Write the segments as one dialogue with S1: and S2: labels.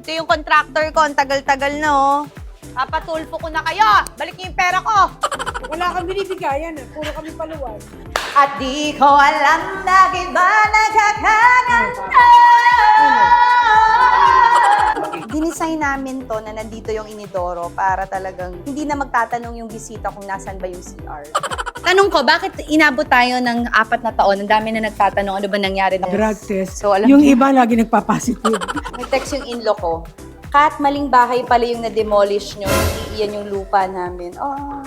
S1: Ito yung contractor ko. Ang tagal-tagal na, oh. Papatulfo ko na kayo. Balik niyo yung pera ko.
S2: Wala kang binibigayan, puro kami paluwal.
S1: At di ko alam na iba nagkakaganda. Dinesign namin to na nandito yung inidoro para talagang hindi na magtatanong yung bisita kung nasan ba yung CR. Tanong ko, bakit inabot tayo ng 4 na taon? Ang dami na nagtatanong, ano ba nangyari?
S2: Drug test.
S1: So, alam
S2: yung
S1: niyo-
S2: iba lagi nagpa-positive.
S1: Nag-text yung in-law ko. Kat, maling bahay pala yung na-demolish nyo. Hindi iyan yung lupa namin. Oh.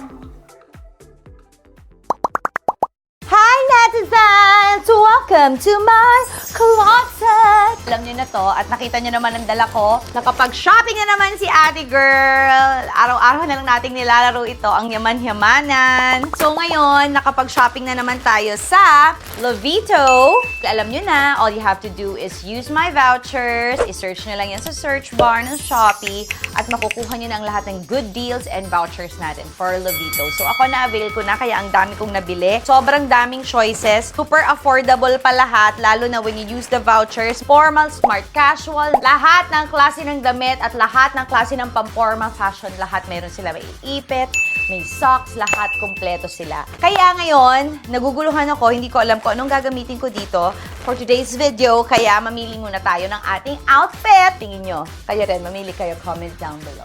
S1: Hi, netizens! Welcome to my closet! Alam niyo na to, at nakita niyo naman ang dala ko. Nakapag-shopping na naman si ate girl. Araw-araw na lang nating nilalaro ito, ang yaman-yamanan. So ngayon, nakapag-shopping na naman tayo sa Lovito. Alam niyo na, all you have to do is use my vouchers. I-search niyo lang yan sa search bar ng Shopee at makukuha niyo na ang lahat ng good deals and vouchers natin for Lovito. So ako na-avail ko na, kaya ang dami kong nabili. Sobrang daming choices. Super affordable pa lahat, lalo na when you use the vouchers. Formal, smart, casual, lahat ng klase ng damit at lahat ng klase ng pang-formal fashion, lahat meron sila. May ipit, may socks, lahat kompleto sila. Kaya ngayon, naguguluhan ako, hindi ko alam kung anong gagamitin ko dito for today's video, kaya mamili muna tayo ng ating outfit. Tingin nyo, kayo rin, mamili kayo, comment down below.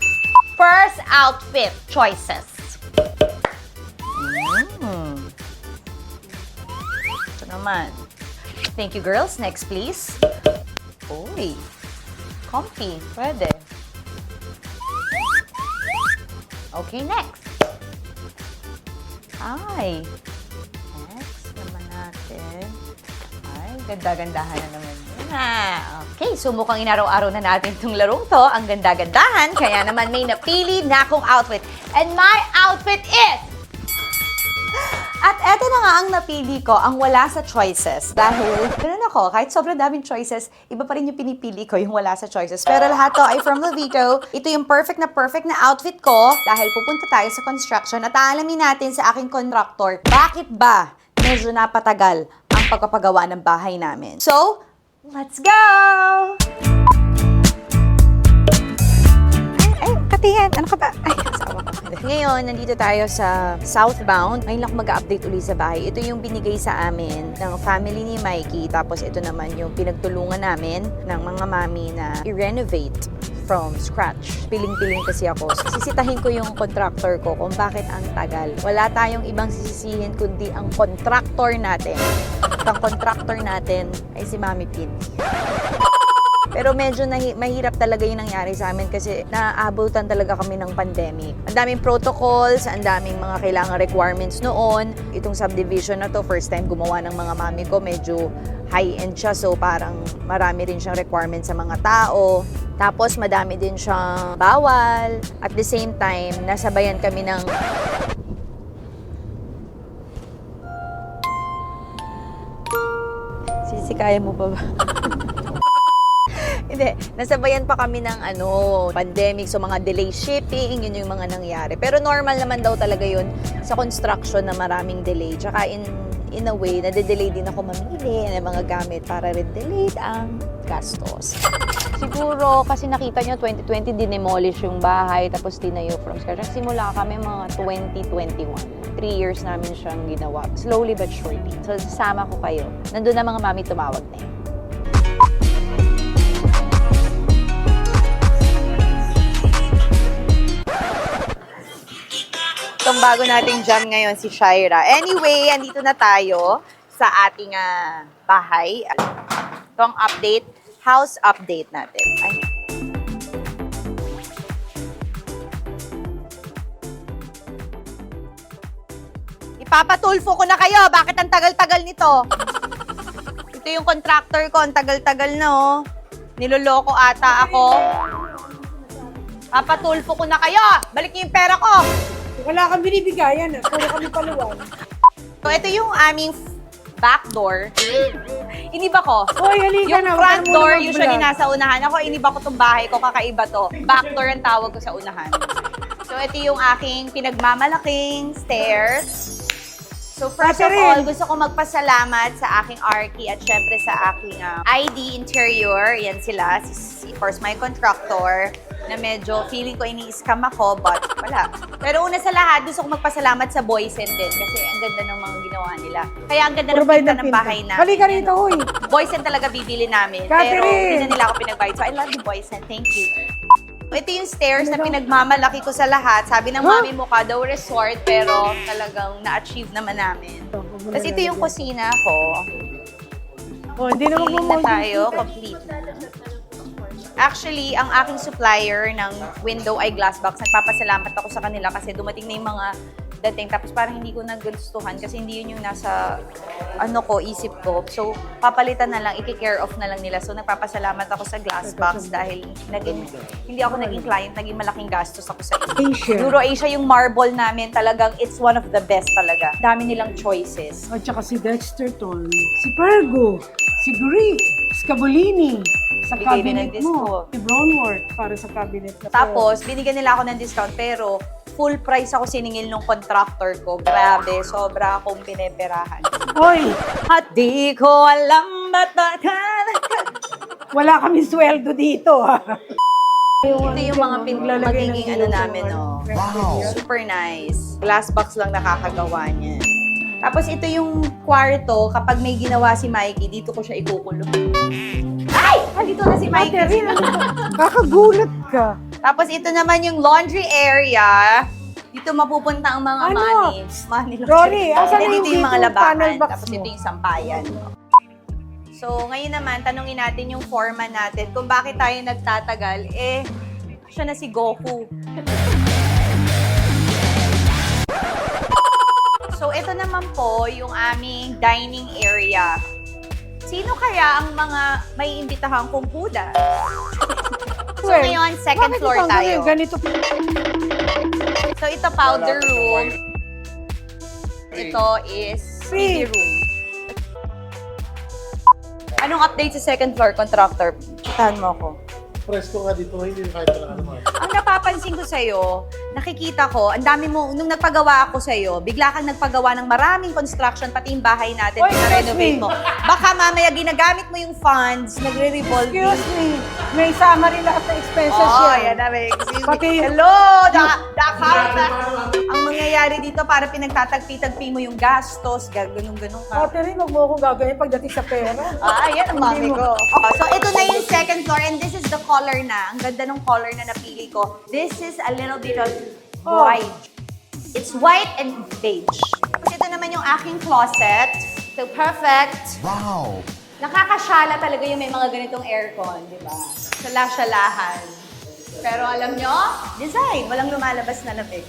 S1: First outfit choices. Ito naman. Thank you, girls. Next, please. Uy, comfy. Pwede. Okay, next. Ay. Next naman natin. Ay, ganda-gandahan na naman yun. Okay, so mukhang inaraw-araw na natin itong larong to. Ang ganda-gandahan. Kaya naman may napili na akong outfit. And my outfit is... At eto na nga ang napili ko, ang wala sa choices. Dahil, ganun ako, kahit sobrang daming choices, iba pa rin yung pinipili ko, yung wala sa choices. Pero lahat to ay from Lovito. Ito yung perfect na outfit ko dahil pupunta tayo sa construction at aalamin natin sa aking contractor, bakit ba medyo napatagal ang pagpapagawa ng bahay namin. So, let's go! Ay, katihan, ano ka ba? Ay, asawa ko. Ngayon, nandito tayo sa southbound. Ngayon lang mag-update uli sa bahay. Ito yung binigay sa amin ng family ni Mikey. Tapos ito naman yung pinagtulungan namin ng mga mami na i-renovate from scratch. Piling-piling kasi ako. Sisitahin ko yung contractor ko kung bakit ang tagal. Wala tayong ibang sisisihin kundi ang contractor natin. At ang contractor natin ay si Mami Pin. Pero medyo mahirap talaga yung nangyari sa amin kasi naaabutan talaga kami ng pandemic. Ang daming protocols, ang daming mga kailangan requirements noon. Itong subdivision na to, first time gumawa ng mga mami ko, medyo high-end siya. So parang marami rin siyang requirements sa mga tao. Tapos madami din siyang bawal. At the same time, nasabayan kami ng... Sisi, kaya mo pa ba? Hindi, nasabayan pa kami ng pandemic, so mga delay shipping, yun yung mga nangyari. Pero normal naman daw talaga yun sa construction na maraming delay. Tsaka in a way, nade-delay din ako mamili ng mga gamit para rin delayed ang gastos. Siguro, kasi nakita nyo, 2020 dinemolish yung bahay, tapos tinayo from scratch. Simula kami mga 2021. 3 years namin siyang ginawa. Slowly but surely. So, sasama ko kayo. Nandun na mga mami tumawag na yun. Itong bago nating jam ngayon, si Shaira. Anyway, andito na tayo sa ating bahay. Itong update, house update natin. Ay. Ipapatulfo ko na kayo. Bakit ang tagal-tagal nito? Ito yung contractor ko. Ang tagal-tagal na, oh. Niloloko ata ako. Papatulfo ko na kayo. Balik niyo yung pera ko.
S2: Wala kang binibigayan, puro kami paluwal.
S1: So, ito yung aming back door. Iniba ko.
S2: Hoy, halika
S1: Yung
S2: na.
S1: front
S2: huwag
S1: door,
S2: ka muna
S1: usually
S2: mag-vlog.
S1: nasa unahan. Ako, iniba ko tong bahay ko, kakaiba to. Back door ang tawag ko sa unahan. So, ito yung aking pinagmamalaking stairs. So first of
S2: Catherine!
S1: all, gusto ko magpasalamat sa aking Arky at syempre sa aking ID Interior. Yan sila, of course, my contractor na medyo feeling ko ini-scam ako, but wala. Pero una sa lahat, gusto ko magpasalamat sa Boysen din kasi ang ganda ng mga ginawa nila. Kaya ang ganda ng
S2: Provide
S1: pinta
S2: ng
S1: ng
S2: pinta.
S1: bahay namin.
S2: Halika rito, huy.
S1: Boysen talaga bibili namin.
S2: Catherine!
S1: Pero hindi na nila ako pinag-bayad. So I love you, Boysen. Thank you. Ito yung stairs na pinagmamalaki ko sa lahat. Sabi ng mami mo ka daw resort, pero talagang na-achieve naman namin. Tapos ito yung kusina ko.
S2: Oh, hindi naman
S1: Feeling na tayo, complete. Actually, ang aking supplier ng window ay Glassbox. Nagpapasalamat ako sa kanila kasi dumating na yung mga dating. Tapos parang hindi ko nagustuhan kasi hindi yun yung nasa isip ko. So, papalitan na lang, i-care off na lang nila. So, nagpapasalamat ako sa Glassbox dahil hindi ako naging client, naging malaking gastos ako sa
S2: Asia.
S1: EuroAsia yung marble namin, talagang it's one of the best talaga. Dami nilang choices.
S2: At saka si Dexterton, si Pergo, si Greek, Scabolini, sa
S1: Bigay din
S2: cabinet
S1: ng
S2: mo,
S1: disco.
S2: si Brownworth para sa cabinet na
S1: Tapos, binigyan nila ako ng discount, pero full price ako siningil nung contractor ko. Grabe, sobra akong pineperahan.
S2: Hoy,
S1: At di ko alam ba't
S2: wala kami sweldo dito ha.
S1: Ito yung mga
S2: Maglalagay ng
S1: magiging
S2: ilaw sa
S1: namin, oh.
S2: Wow.
S1: Super nice. Glass box lang nakakagawa niya. Tapos ito yung kwarto, kapag may ginawa si Mikey, dito ko siya ikukulong. Ay! Dito na si Mikey.
S2: Catherine, kakagulat ka.
S1: Tapos ito naman yung laundry area. Dito mapupunta ang mga
S2: Ano?
S1: money
S2: Rory, asan
S1: Dito
S2: yung
S1: yung mga
S2: dito panel
S1: labahan.
S2: box
S1: Tapos
S2: mo?
S1: ito yung sampayan. So, ngayon naman, tanungin natin yung foreman natin kung bakit tayo nagtatagal. Siya na si Goku. So, ito naman po yung aming dining area. Sino kaya ang mga may imbitahan kong kuda? So,
S2: Well,
S1: ngayon, second
S2: bakit
S1: floor
S2: ikaw
S1: tayo.
S2: Ganito.
S1: So, ito powder room. Ito is TV room. Anong update sa second floor, contractor? Chitahan mo ako.
S3: Presko nga dito, hindi na kahit na ano.
S1: Ang napapansin ko sa'yo, nakikita ko, ang dami mo, nung nagpagawa ako sa'yo, bigla kang nagpagawa ng maraming construction, pati yung bahay natin,
S2: Oy,
S1: renovate
S2: excuse me.
S1: mo. Baka mamaya ginagamit mo yung funds, nagre-revolving.
S2: Excuse me, may summary lahat ng expenses
S1: Oh,
S2: yan.
S1: yan na, may excuse me.
S2: Pati yung-
S1: Hello! Ang mangyayari dito, para pinagtatagpi-tagpi mo yung gastos, ganun-ganun ka.
S2: Catherine, huwag mo akong gagawin pagdating sa pera.
S1: Yan ang mami
S2: Hindi mo-
S1: ko. So, ito na yung second floor and this is the color na. Ang ganda ng color na napili ko. This is a little bit of white. It's white and beige. Tapos ito naman yung aking closet. So, perfect.
S3: Wow!
S1: Nakakasyala talaga yung may mga ganitong aircon, di ba? Sala-syalahan. Pero alam nyo, design. Walang lumalabas na lamig.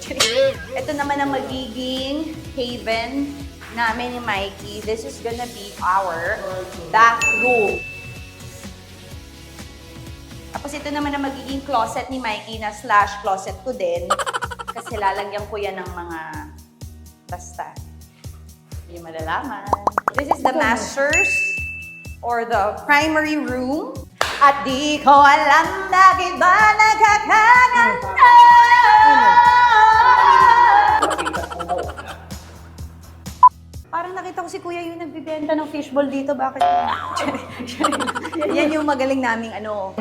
S1: Ito naman ang magiging haven namin ni Mikey. This is gonna be our bathroom. Tapos ito naman ang magiging closet ni Mikey na slash closet ko din. Kasi lalagyan ko yan ng mga basta. Hindi malalaman. This is the master's or the primary room. At di ko alam bakit ba nagkakaganda. Parang nakita ko si Kuya yung nagbibenta ng fishball dito. Bakit? Yan yung magaling naming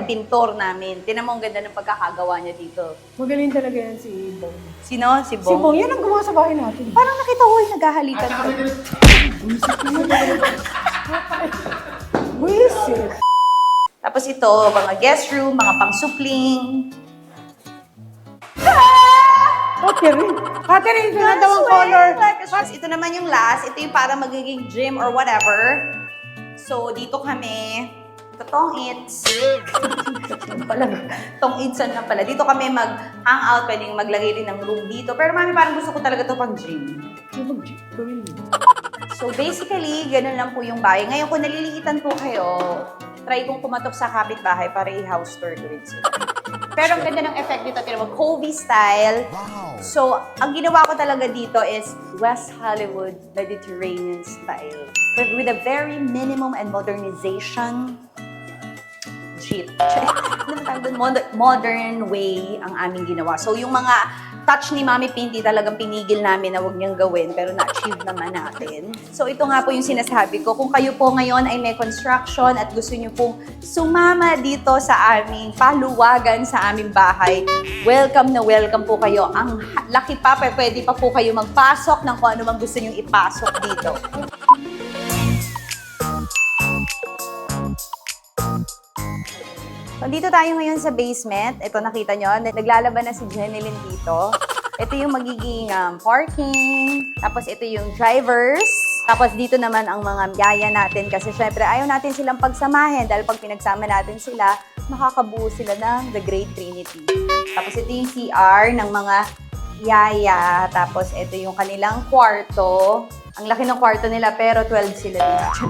S1: pintor namin. Tinan mo ang ganda ng pagkakagawa niya dito.
S2: Magaling talaga yan si Bong.
S1: Sino? Si
S2: Si
S1: Bong?
S2: Bong, yan ang gumawa sa bahay natin.
S1: Parang nakita ko yung naghahalikan ko.
S2: Wisit.
S1: Tapos ito, mga guest room, mga pangsupling.
S2: Catherine, ito na daw ang color.
S1: Tapos ito naman yung last. Ito yung para magiging gym or whatever. So, dito kami. Ito, tong-its. Tong-itsan na pala. Dito kami mag-hangout. Pwedeng maglagay din ng room dito. Pero mami, parang gusto ko talaga ito pang gym. So, basically, ganun lang po yung bahay. Ngayon, kung naliliitan po kayo, try kong kumatok sa kapitbahay para i-house tour ko rin sila. Pero ang ganda ng effect dito, tira mo, Covey style.
S3: Wow!
S1: So, ang ginawa ko talaga dito is West Hollywood Mediterranean style. But with a very minimum and modernization. Ano ba tawag doon? Modern way ang aming ginawa. So, yung mga touch ni Mami Pinti talagang pinigil namin na huwag niyang gawin pero na-achieve naman natin. So ito nga po yung sinasabi ko. Kung kayo po ngayon ay may construction at gusto niyo pong sumama dito sa aming paluwagan sa aming bahay, welcome na welcome po kayo. Ang laki pa, pwede pa po kayo magpasok ng kung ano mang gusto niyong ipasok dito. So, dito tayo ngayon sa basement. Ito, nakita nyo, naglalaban na si Jeneline dito. Ito yung magiging parking. Tapos ito yung drivers. Tapos dito naman ang mga yaya natin kasi syempre ayaw natin silang pagsamahin dahil pag pinagsama natin sila, makakabuo sila ng The Great Trinity. Tapos ito yung CR ng mga yaya. Tapos ito yung kanilang kwarto. Ang laki ng kwarto nila pero 12 sila dito.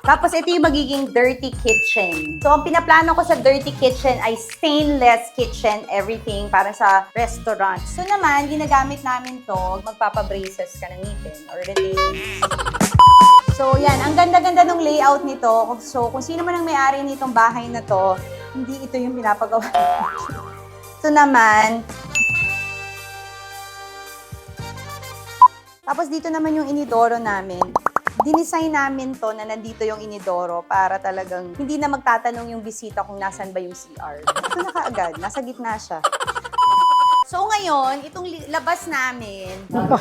S1: Tapos ito yung magiging dirty kitchen. So ang pinaplano ko sa dirty kitchen ay stainless kitchen, everything para sa restaurant. So naman, ginagamit namin to, magpapabraces ka ng ngipin or related. So yan, ang ganda-ganda ng layout nito. So kung sino man ang may-ari nitong bahay na to, hindi ito yung pinapagawa. So naman, tapos dito naman yung inidoro namin. Dinesign namin to na nandito yung inidoro para talagang hindi na magtatanong yung bisita kung nasan ba yung CR. Ito na kaagad, nasa gitna siya. So ngayon, itong labas namin,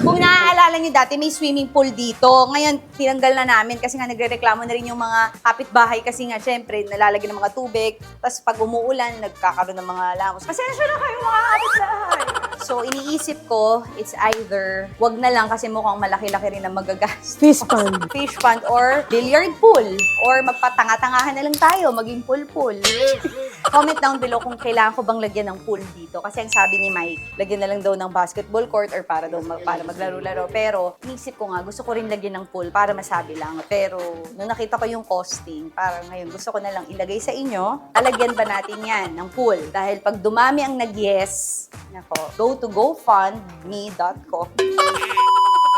S1: kung naaalala nyo dati, may swimming pool dito. Ngayon, tinanggal na namin kasi nga nagre-reklamo na rin yung mga kapitbahay kasi nga, syempre, nalalagyan ng mga tubig. Tapos pag umuulan, nagkakaroon ng mga lamos. Pasensya na kayo mga kapitbahay! So, iniisip ko, it's either wag na lang kasi mukhang malaki-laki rin ang magagastos.
S2: Fish pond.
S1: Fish pond or billiard pool. Or magpatanga-tangahan na lang tayo, maging pool-pool. Comment down below kung kailangan ko bang lagyan ng pool dito. Kasi ang sabi ni Mike, lagyan na lang daw ng basketball court or para daw para maglaro-laro. Pero, iniisip ko nga, gusto ko rin lagyan ng pool para masabi lang. Pero, nung nakita ko yung costing, parang ngayon gusto ko na lang ilagay sa inyo, lalagyan ba natin yan ng pool? Dahil pag dumami ang nag-yes, nako, go to gofundme.com.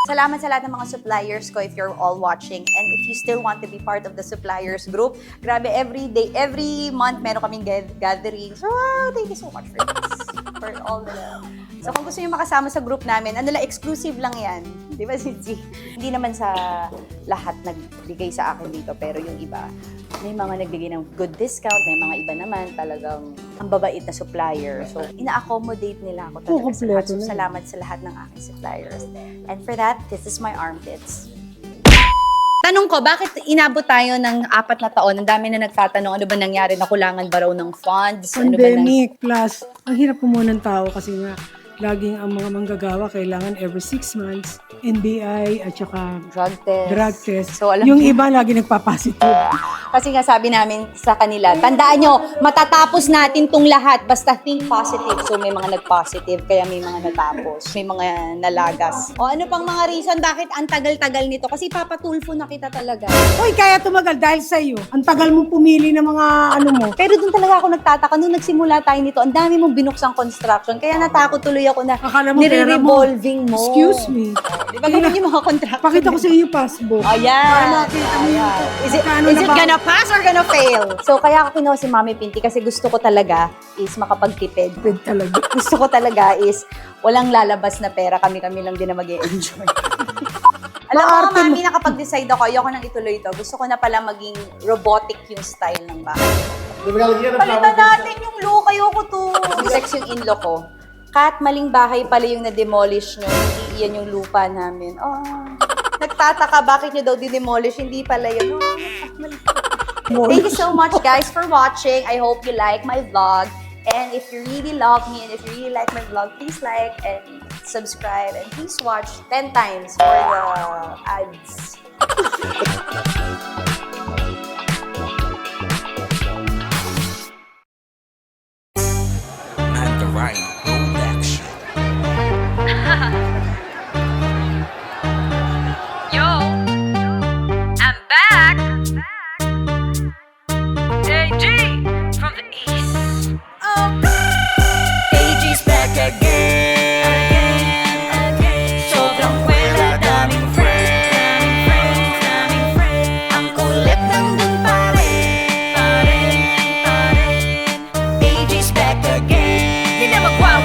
S1: Salamat sa lahat ng mga suppliers ko if you're all watching. And if you still want to be part of the suppliers group, grabe, every day, every month, meron kaming gatherings. Wow, thank you so much for this. For all the... So kung gusto nyo makasama sa group namin, ano lang, exclusive lang yan. Di ba, Sitsi? Hindi naman sa lahat nagbigay sa akin dito, pero yung iba, may mga nagbigay ng good discount, may mga iba naman talagang ang babait na supplier. So, ina-accommodate nila ako talaga sa lahat. So, salamat sa lahat ng aking suppliers. And for that, this is my armpits. Tanong ko, bakit inabot tayo ng 4 na taon? Ang dami na nagtatanong, ano ba nangyari? Nakulangan ba raw ng funds?
S2: Pandemic, plus, ang hirap po muna ng tao kasi nga, laging ang mga manggagawa kailangan every 6 months, NBI at saka
S1: drug test. So, alam
S2: yung
S1: niyo,
S2: iba lagi nagpapositive.
S1: kasi nga sabi namin sa kanila, tandaan nyo, matatapos natin tong lahat, basta think positive. So may mga nag-positive, kaya may mga natapos, may mga nalagas. O ano pang mga reason, bakit ang tagal-tagal nito? Kasi papatulfo na kita talaga.
S2: Uy, kaya tumagal dahil sa iyo. Ang tagal mo pumili ng mga ano mo.
S1: Pero doon talaga ako nagtataka, nung nagsimula tayo nito, ang dami mong binuksang construction, kaya natakot tuloy ako na
S2: Akala mo pera mo.
S1: nire-revolving mo.
S2: Excuse me.
S1: Di ba ganun yung mga contract?
S2: Pakita ko sa iyo yung passbook.
S1: Ayan.
S2: Para makita mo yung
S1: Is it,
S2: magkano
S1: is
S2: na
S1: it
S2: ba-
S1: gonna pass or gonna fail? So, kaya ako kinuha si Mami Pinti kasi gusto ko talaga is makapagtipid.
S2: Tipid talaga.
S1: Gusto ko talaga is walang lalabas na pera. Kami-kami lang din na mag-e-enjoy. Alam mo,
S2: Maarte mo.
S1: Mami, nakapag-decide ako, ayoko nang ituloy to. Gusto ko na pala maging robotic yung style ng bahay.
S3: Lalagyan ng
S1: Palitan natin yung look. Ayoko to. Sex yung in-law ko. Kat, maling bahay pala yung na-demolish nyo. Hindi iyan yung lupa namin. Oh, nagtataka bakit nyo daw di-demolish. Hindi pala yun. Oh, mali. Thank you so much, guys, for watching. I hope you like my vlog. And if you really love me and if you really like my vlog, please like and subscribe. And please watch 10 times for the ads.
S4: And the right production.
S5: Yo, I'm back. AG from the east.
S4: AG's back again. Sobrang wala, daming friends. Ang kulit nandun pa rin. AG's back again.
S5: Di na magwa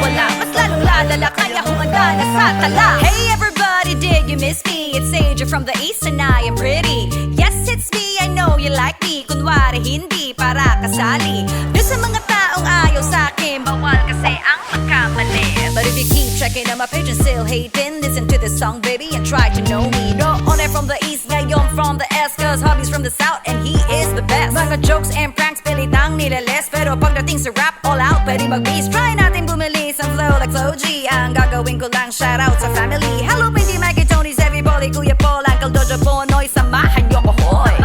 S4: dala kaya humanda na sa tala. Hey everybody, did you miss me? It's AJ from the East and I am pretty. Yes, it's me, I know you like me. Kunwari hindi para kasali doon sa mga taong ayaw sa'kin, bawal kasi ang magkamali. But if you keep checking on my page and still hating, listen to this song baby and try to know me. No, only from the East, ngayon from the S, cause hobby's from the South and he is the best. Mga jokes and pranks, pilitang nilales, pero pagdating sa rap, all out, pwede mag-beast. Try natin bumili sa flow like Flo G. Ang gagawin ko lang, shout out sa family. Hello, Pindy, Mikey, Tony, Sevi, Polly, Kuya Paul, Uncle Dojo, Bonoy, samahan niyo ko, hoy.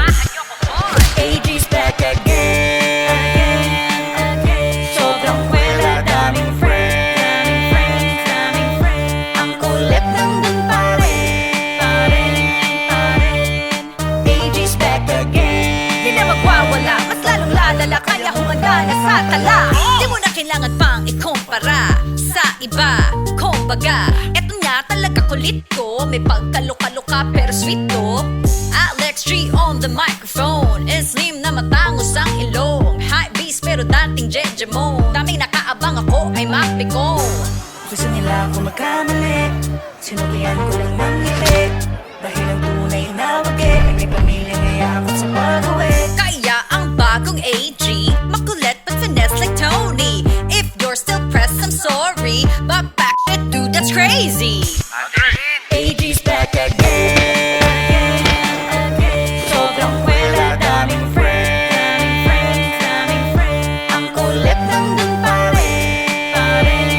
S4: AG's back again. Sobrang kwela, daming friends. Ang kulit nandun pa rin. AG's back again. Di na magwawala, mas lalong lalala, kaya humanda na sa tala. Di mo na kailangan pang ikumpara sa iba. Kumbaga, eto nga talaga kulit ko. May pagkaluka-luka pero sweet to. Alex G on the microphone. Slim na matangos ang ilong. High bass pero dating Jejemon. Daming nakaabang ako ay mapiko. Gusto nila ako magkamali, sinubihan ko lang ng ngiti. Dahil ang tunay na wagi ay may pamilya ngaya ako sa pag-uwi. Kaya ang bagong AG, makulit but finesse like Tony. If you're still pressed, I'm sorry, but back shit dude, that's crazy. AG's back again. Sobrang kwela, daming friends. Ang kulit nandun pa rin.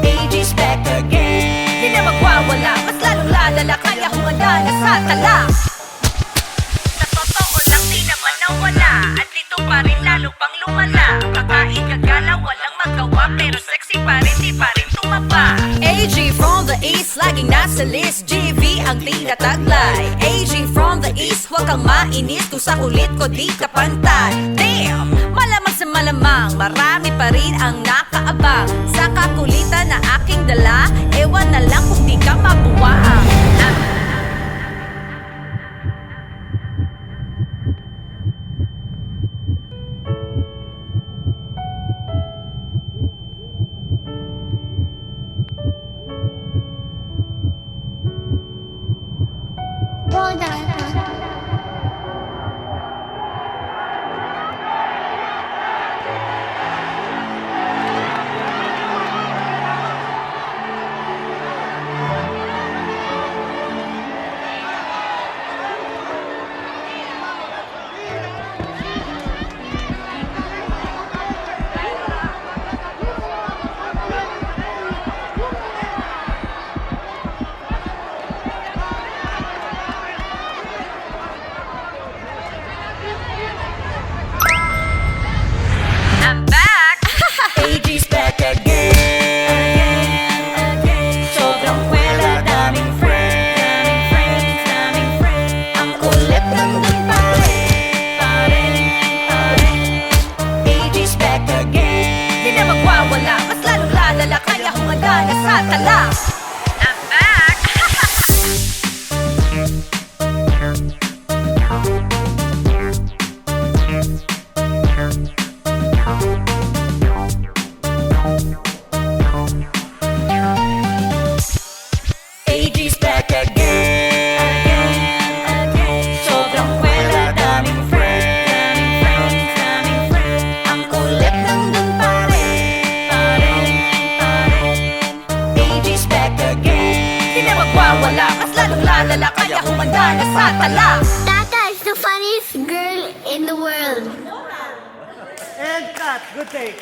S4: AG's back again. Di na magwawala, mas lalong lalala, kaya humanda na sa tala. Sa totoo lang, di naman nawala. At dito pa rin lalo pang lumala. Kakain, gagala, walang magawa, pero sexy pa rin, di pa rin tumaba. AG from the East, laging nasa list. GV ang tinataglay. AG from the East, huwag kang mainis kung sa kulit ko di ka pantay. Damn! Malamang sa malamang, marami pa rin ang nakaabang sa kakulitan na aking dala. Ewan na lang kung di ka mabuwaang. I'm back! AG's back again. Sobrang kwela, daming friends. Ang kulit nandun pa rin. AG's back again. Di na magwawala, mas lalong lalala, kaya humanda na sa tala. I'm back! AG's back again. Sobrang kwela, daming friends. Ang kulit nandun pa rin. AG's back again. Di na magwawala, mas lalong lalala, kaya humanda na sa tala.
S6: Tata is the funniest girl in the world.
S3: And cut. Good take.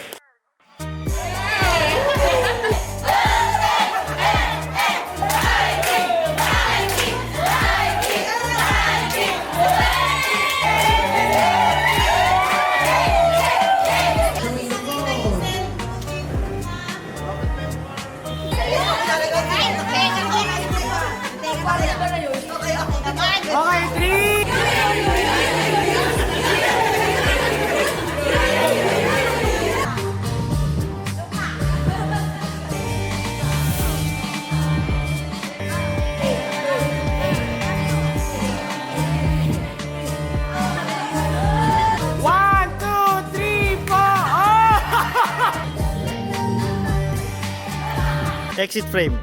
S3: Exit frame.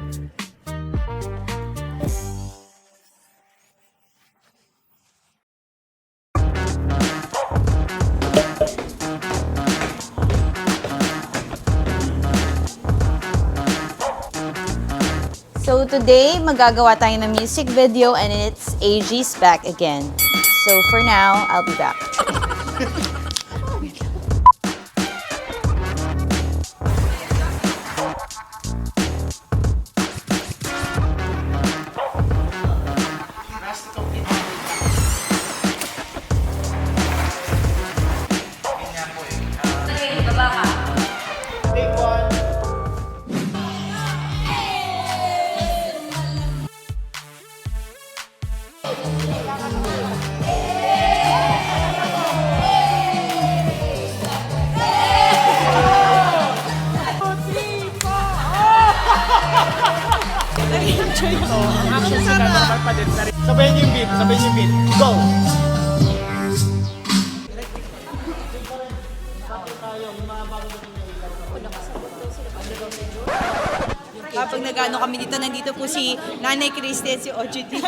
S1: So today, magagawa tayo ng music video and it's AG's back again. So for now, I'll be back.
S3: Take one. Sabayin niyo yung beat, sabayin niyo yung beat. Go!
S1: Kapag nag-ano kami dito, nandito po si Nanay Christy at si OGT.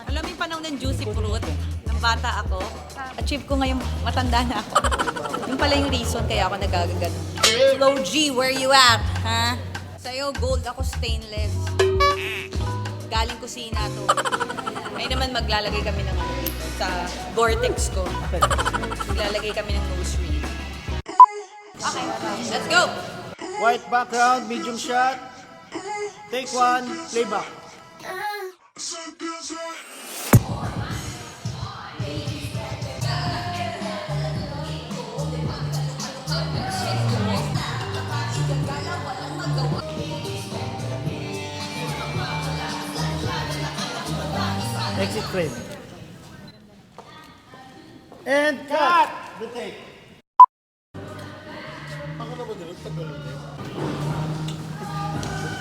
S1: Alam mo yung panahon ng juicy fruit, ng bata ako, achieve ko ngayong matanda na ako. Yung pala yung reason kaya ako nagagagano. Low G, where you at? Ha? Sa'yo, gold, ako stainless. Galing kusina to. Ngayon naman maglalagay kami ng ano dito sa Gore-Tex ko. Maglalagay kami ng nose ring. Okay, let's go!
S3: White background, medium shot. Take one, playback. Exit frame. And cut! Good take.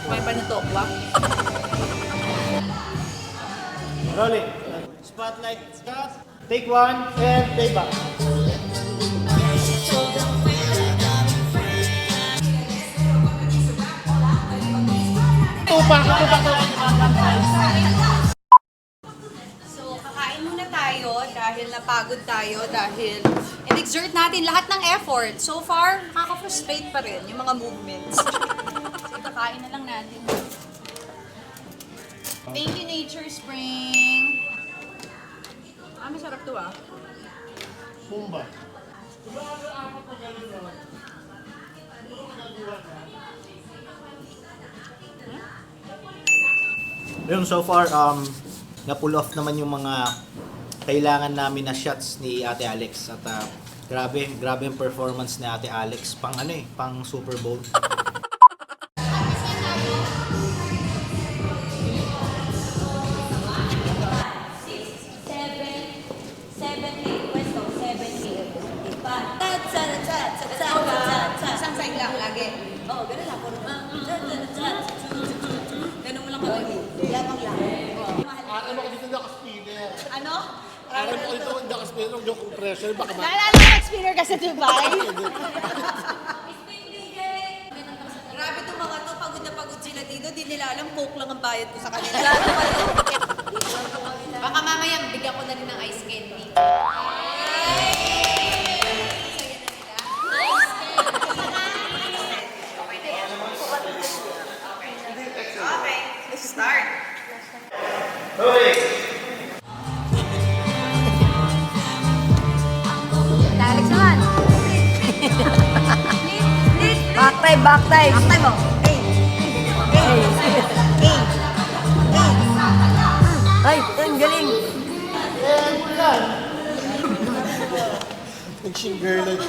S1: May panutokwa.
S3: Rolling. Spotlight, cut. Take one, and playback.
S1: So, kakain muna tayo dahil napagod tayo dahil in-exert natin lahat ng effort. So far, nakaka-frustrate pa rin yung mga movements. So, kakain na lang natin. Thank you, Nature Spring. Masarap to ah.
S3: Pumba. Yun, so far, na-pull off naman yung mga kailangan namin na shots ni Ate Alex. At grabe yung performance ni Ate Alex. Pang ano eh, pang Super Bowl.
S1: Isang side lang lagi. Oo, ganun lang. Ganun mo lang kami. Lamang lang.
S7: Aram ako dito naka-spinner.
S1: Ano?
S7: Aram ako dito naka-spinner. Yung compressor, baka
S1: Naalala ko spinner ka sa Dubai? Grabe itong mga to, pagod na pagod sila dito. Di nila alam, coke lang ang bayad ko sa kanila. Baka mamaya, bigyan ko na rin ng ice candy. Okay, let's start. Alex naman. Back time, back time. Back time mo. Ay, ang galing.
S7: Shingirly.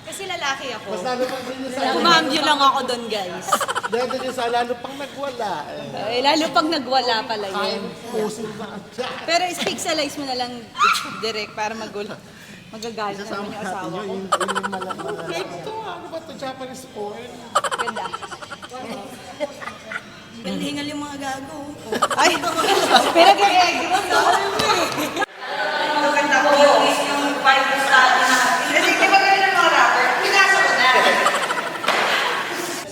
S1: Kasi lalaki ako.
S7: Mas lalo pang din sa
S1: Kumambyo lang ako doon, guys.
S7: dahil din sa lalo pang nagwala.
S1: Lalo pag nagwala pala
S7: Ay,
S1: yun.
S7: puso na.
S1: Pero pixelize mo na lang direct para magagalit na naman yung asawa ko.
S7: Ito, ano ba ito? Japanese porn?
S1: Ganda.
S4: Hingal yung mga gago.
S1: Ay, pero kaya, di ba? Maganda ko yung Bible study na. Kasi di ba ganyan ang mga rapper? Pinasa ko na.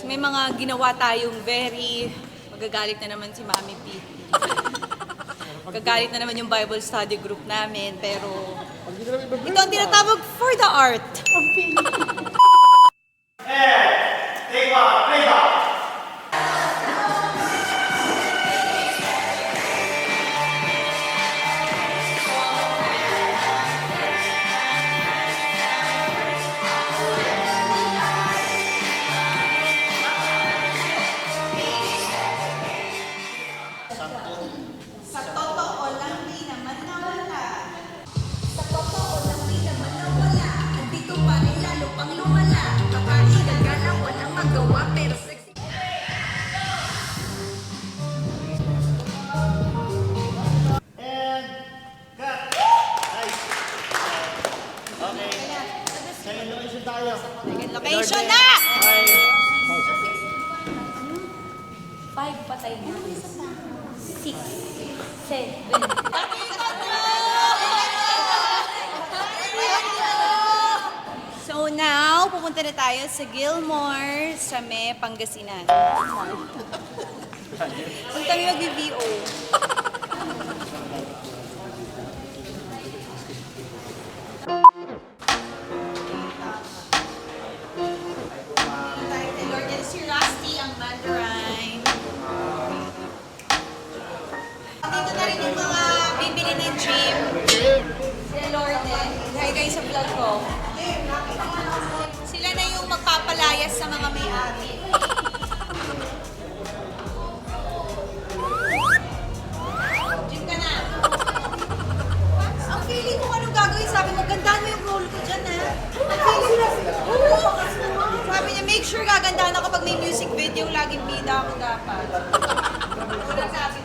S4: May mga ginawa tayong very... Magagalit na naman si Mami P. Magagalit na naman yung Bible study group namin, pero... Ito ang tinatawag for the art. Sa totoo lang, di naman nawala. Sa totoo lang, di naman nawala. Andito pa rin lalo pang lumala. Kapahigan ka lang, walang magawa, pero sexy.
S7: Second location tayo.
S4: Second location na! 5 patay na. 6, 7. So now, pupunta na tayo sa Gilmore, sa May, Pangasinan. Kung kami mag-VO. Lord, yan si Rusty, ang Mandarin. Dito na rin yung mga bibili ng gym. Sila Lorden. Hi guys sa vlog ko. Sila na yung magpapalayas sa mga may-ari. Gym ka na. Ang feeling ko anong gagawin, sabi mo, gandaan mo yung role ko dyan, ha? Ang feeling ko, oo. Sabi niya, make sure gagandaan ako pag may music video, laging bida ako dapat. Wala sabi.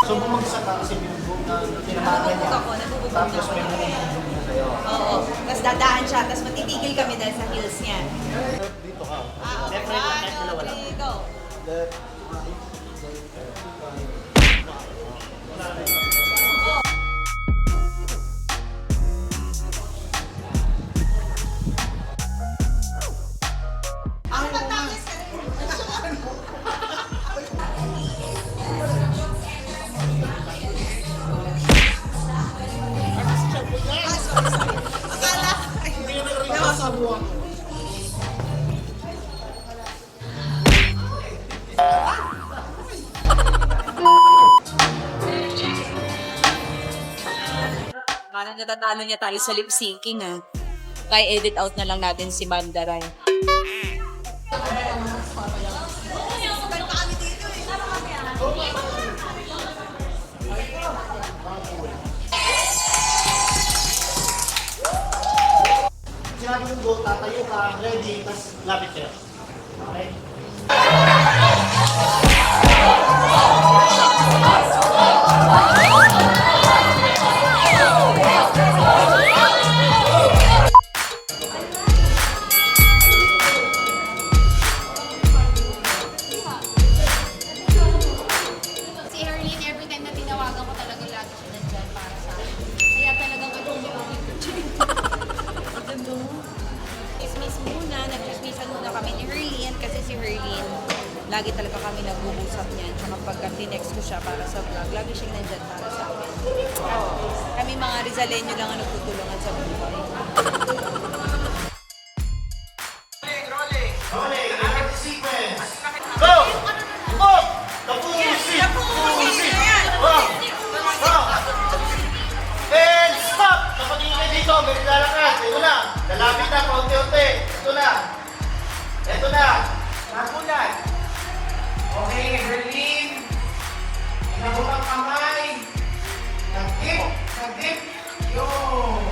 S3: So bumagsak ka kasi binugbog na tinamakan niya.
S4: Nabubog
S3: Tapos
S4: ako.
S3: may bumubog na sa'yo.
S4: Oo. Tapos dadaan siya, tapos matitigil kami dahil sa heels niya.
S3: Dito ka.
S4: Okay.
S3: Left, right, left, dalawa lang.
S4: Okay, go.
S3: Left.
S4: Parang natatalo niya tayo sa lip syncing, ah. Kaya edit out na lang natin si Mandaray.
S3: Sinabi mo go, tatayo ka, ready, tapos lapit kayo. Okay?
S8: Si Herlene, every time na tinawagan ko talaga lagi siya nandyan para sa akin. Kaya talagang katulong ako yung
S4: Chismis muna, nag-chismisan muna kami ni Herlene kasi si Herlene, lagi talaga kami nag-uusap niyan. Tsaka pagka tinext ko siya para sa vlog, lagi siyang nandyan para sa akin. Kami mga Rizaleño lang ang nagtutulungan sa buhay.
S3: Rolling, act sequence. Go! Go! Tapusin! Tapusin! Go! Go! And stop! Kapatingin kayo dito, may lalakad. Ito na. Lalapit na, paunti-unti. Ito na. Ito na. Nagulat. Okay, Berlin. Inabot ang kamay. Nag-dip. Nag-dip. Yun.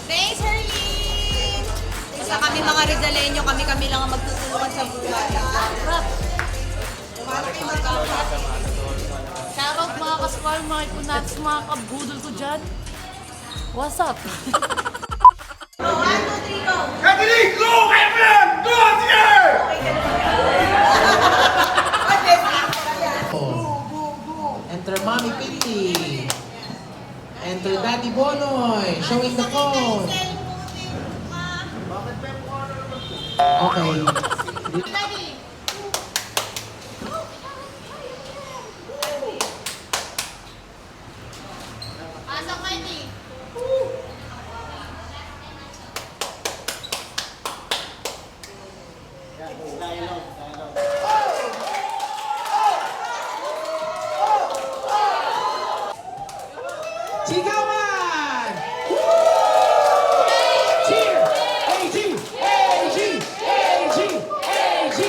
S4: Thanks, Herlene! Isa kami mga Rizaleño, kami lang ang magtutulungan sa buhay. Shoutout mga kaskwad!
S8: mga ipunatas, mga kabudol ko dyan. What's up?
S9: Enter Mommy Pinky. Enter Daddy Bonoy. Showing the cone. Okay.
S8: Pasok, Mikey.
S9: Sigawan! Cheer! AG! AG! AG! AG!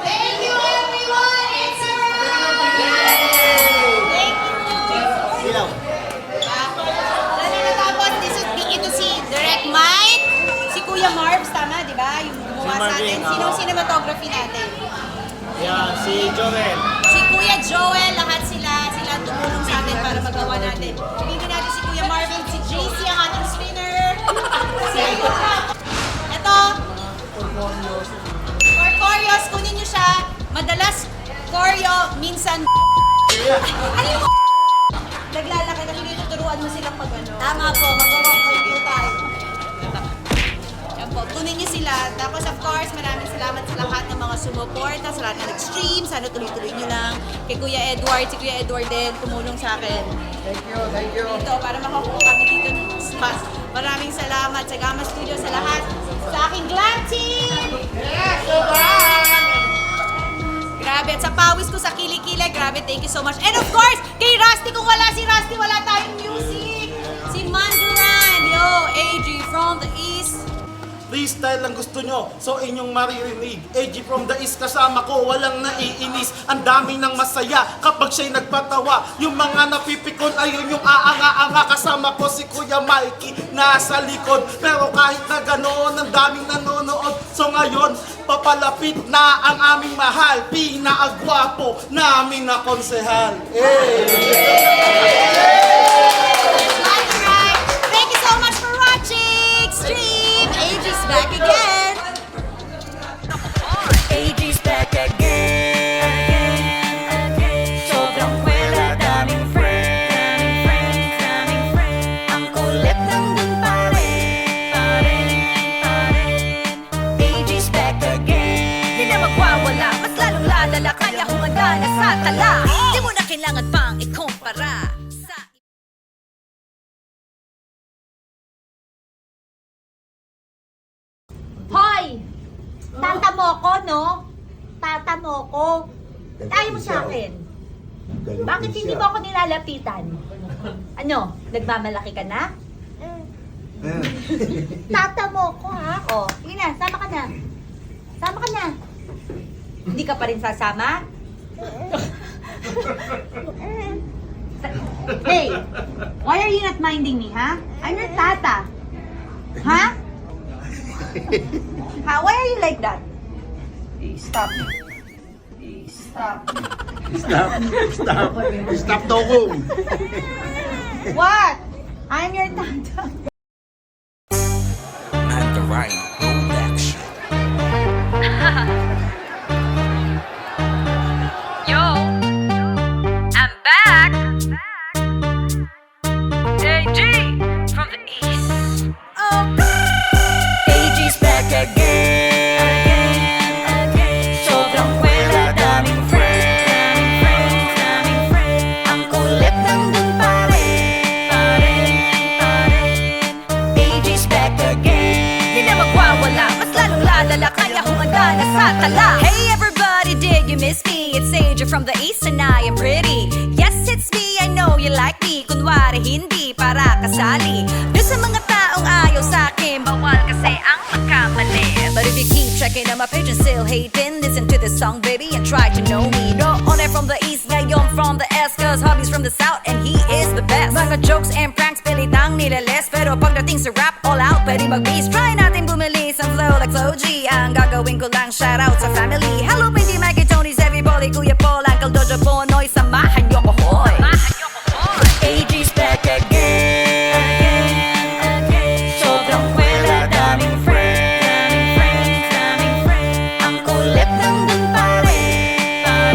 S8: Thank you, everyone! It's a Thank you!
S3: Silaw.
S8: Sana natapos, ito si Direct Mike, si Kuya Marbs, tama, di ba? Yung gumawa sa atin. Sino ang cinematography natin?
S3: Yan, si Joel.
S8: Si Kuya Joel, lahat sila ang tumulong sa atin para magawa natin. Sabihin natin si Kuya Marvin, si JC, ang ating spinner. Ito, for choreos, kunin nyo siya. Madalas, choreo, minsan ano mo? Naglalaki na tinuturuan mo silang pag ano. Tama po, mag-rock po tayo. Yan po, kunin nyo sila. Tapos of course, maraming salamat sa lahat ng mga sumuporta, sa lahat ng nag-stream. Sana tuloy-tuloy nyo lang. Kay Kuya Edward, si Kuya Edward din, tumulong sa akin.
S9: Thank you.
S8: Dito, para makakuha kami dito ng spot. Maraming salamat sa Gamma Studio, sa lahat. Sa aking glam team! Grabe, at sa pawis ko sa kilikili, grabe, thank you so much. And of course, kay Rusty, kung wala si Rusty, wala tayong music. Si Mandaran, yo, AG from the East.
S7: Freestyle lang gusto nyo, so inyong maririnig. AG from the East kasama ko, walang naiinis. Ang dami ng masaya kapag siya'y nagpatawa. Yung mga napipikon, ayun yung aanga-anga. Kasama ko si Kuya Mikey, nasa likod. Pero kahit na ganoon, ang daming nanonood. So ngayon, papalapit na ang aming mahal. Pinaagwapo namin na konsehal.
S8: Alright, thank you so much for watching. Stream, AG's back again.
S4: AG's back again. Sobrang wala, daming friends. Ang kulit nandun pa rin. AG's back again. Di na magwawala, mas lalong lalala. Kaya humanda na sa tala. Di mo na kailangan pang ikumpara sa
S1: Hoy! Tata mo ko, no? Tata mo ko. Ayaw mo sa akin. Bakit hindi mo ako nilalapitan? Ano? Nagmamalaki ka na? Tata mo ko, ha? O, sige na, sama ka na. Sama ka na. Hindi ka pa rin sasama? Hey, why are you not minding me, ha? I'm your tata. Ha? Ha? Why are you like that? Stop. Stop.
S7: Stop daw
S1: What? I'm your tata.
S5: Yo, I'm back. AG from the East.
S4: AG's back again. Sobrang wala, daming friends. me, it's AJ from the East and I am pretty. Yes, it's me, I know you like me. Kunwari hindi para kasali. Doon sa mga taong ayaw sa'kin, bawal kasi ang magkamali. But if you keep checking on my page and still hating, listen to this song, baby, and try to know me. No, only from the East, ngayon from the S, cause hobby's from the South and he is the best. Mga jokes and pranks, pilitang nilales, pero pagdating sa rap, all out, pwede mag-beast. Try natin bumili sa flow like Flo G. Ang gagawin ko lang, shout out sa family. Hello, Pindy, Mikey, Tony's, everybody, Kuya Paul, Uncle Dojo, Bonoy, samahan niyo ko, hoy. AG's back again. Sobrang wala, daming friends. Ang kulit nandun pa rin.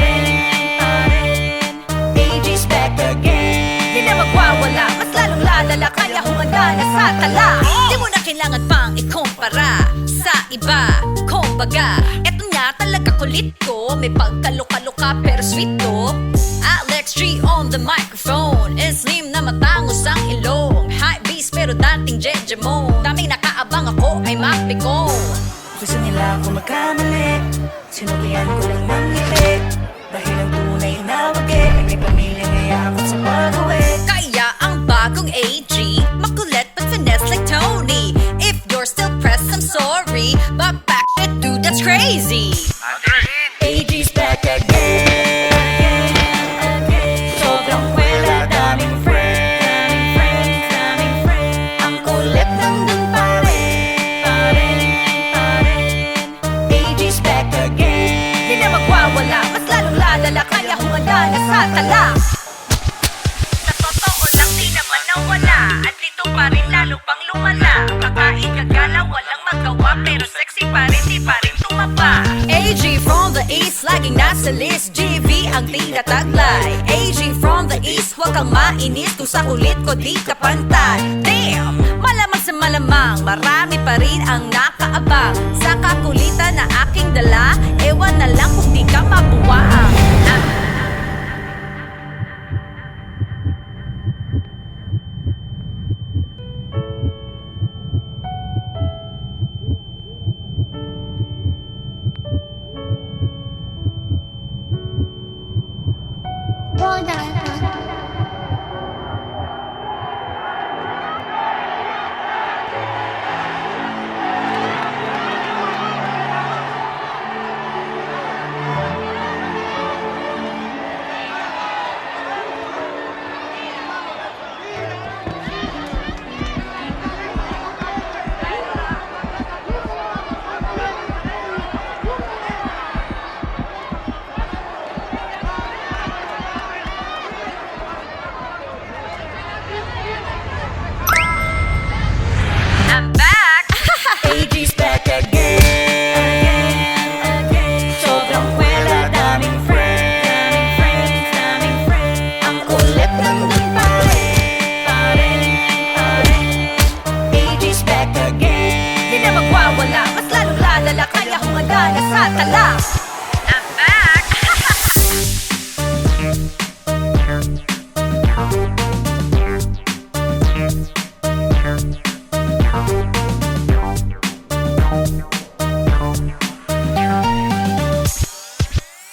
S4: AG's back again. Di na magwawala, mas lalong lalala, kaya humanda na sa tala. Di mo na kailangan pang ikumpara sa iba. Kumbaga, eto nga talaga kulit ko. May pagkaluka-luka pero sweet to. Alex G on the microphone. Slim na matangos ang ilong. High bass pero dating Jejemon. Daming nakaabang ako ay mapiko.
S10: Gusto nila ako magkamali, sinubihan ko lang ng ngiti. Dahil ang tunay na wagi ay may pamilya ngaya ako sa pag-uwi.
S4: Kaya ang bagong AG, makulit but finesse like Tony. If you're still pressed, I'm sorry, but back shit dude, that's crazy.
S10: AG's back again. Sobrang wala, daming friends. Ang kulit nandun pa rin.
S4: AG's back again. Di na magwawala, mas lalong lalala, kaya humanda na sa tala. Sa totoo lang di naman nawala, at dito pa rin lalo pang lumala. Kakain kagala, walang magawa, pero sexy pa rin, di pa rin tumaba. AG from the East, laging nasa list. GV ang tinataglay. AG from the East, huwag kang mainis kung sa kulit ko di ka pantay. Damn! Malamang sa malamang, marami pa rin ang nakaabang sa kakulitan na aking dala. Ewan na lang kung di ka mabuwaang.
S6: Well done.
S5: I'm back.
S10: AG's back again. Sobrang wala, daming friends. Ang kulit nandun pa rin. AG's back again.
S4: Di na magwawala, mas lalong lalala, kaya humanda na sa tala.
S5: I'm back.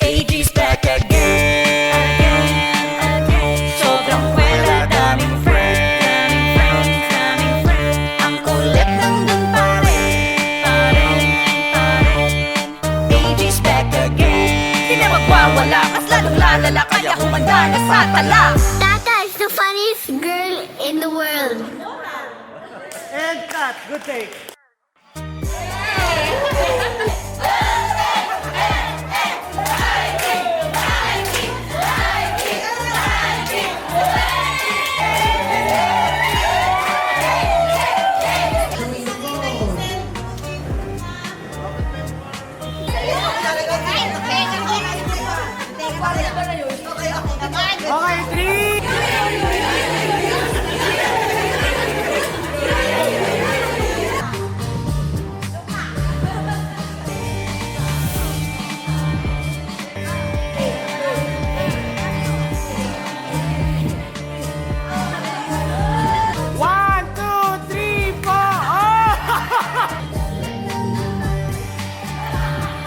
S10: AG's back again. Sobrang wala, daming friends. Ang kulit nandun pa rin. AG's back again.
S4: Di na magwawala, mas lalong lalala, kaya humanda na sa tala.
S6: Tata is the funniest girl in the world.
S7: And cut, good take.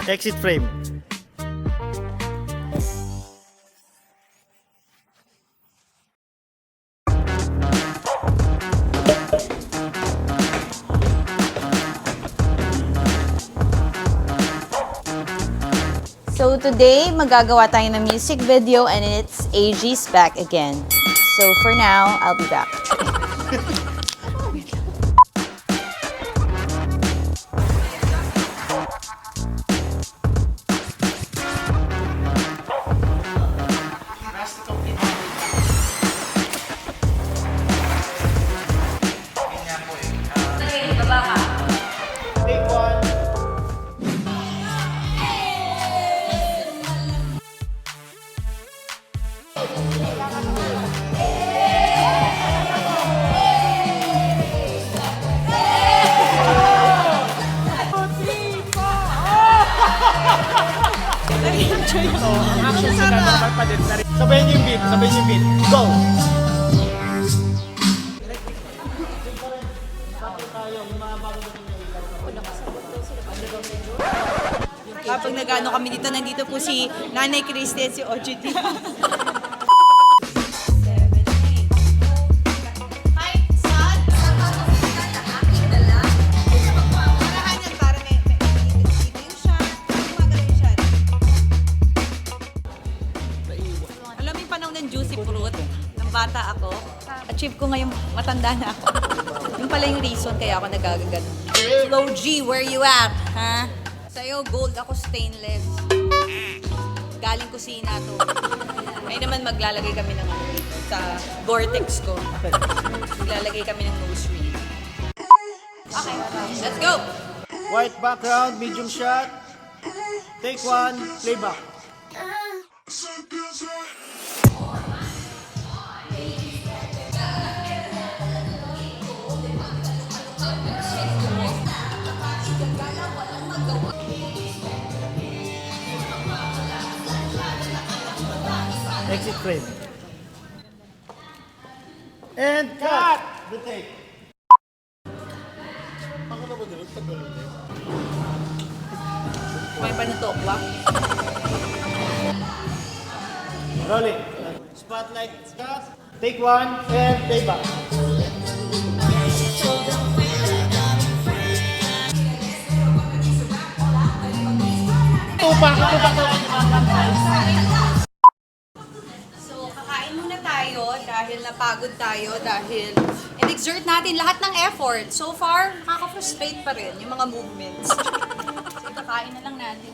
S3: Exit frame.
S1: So today, magagawa tayo ng music video and it's AG's back again. So for now, I'll be back.
S3: Sabayin niyo yung beat, sabayin niyo yung beat. Go!
S8: Kapag nag-ano kami dito, nandito po si Nanay Christy at si OGT. Alam mo yung panahon ng juicy fruit, ng bata ako, achieve ko ngayong matanda na ako. Yung pala yung reason kaya ako nagagagano. Low G, where you at? Ha? Sa'yo, gold, ako stainless. Galing kusina to. Ngayon naman maglalagay kami ng ano dito sa Gore-Tex ko. Maglalagay kami ng nose ring. Okay, let's go!
S3: White background, medium shot. Take one, playback. Exit frame. And cut! The take.
S8: May panutokwa.
S3: Rolling. Spotlight, cut. Take one, and playback.
S8: So, kakain muna tayo dahil napagod tayo dahil in-exert natin lahat ng effort. So far, nakaka-frustrate pa rin yung mga movements. So, kakain na lang natin.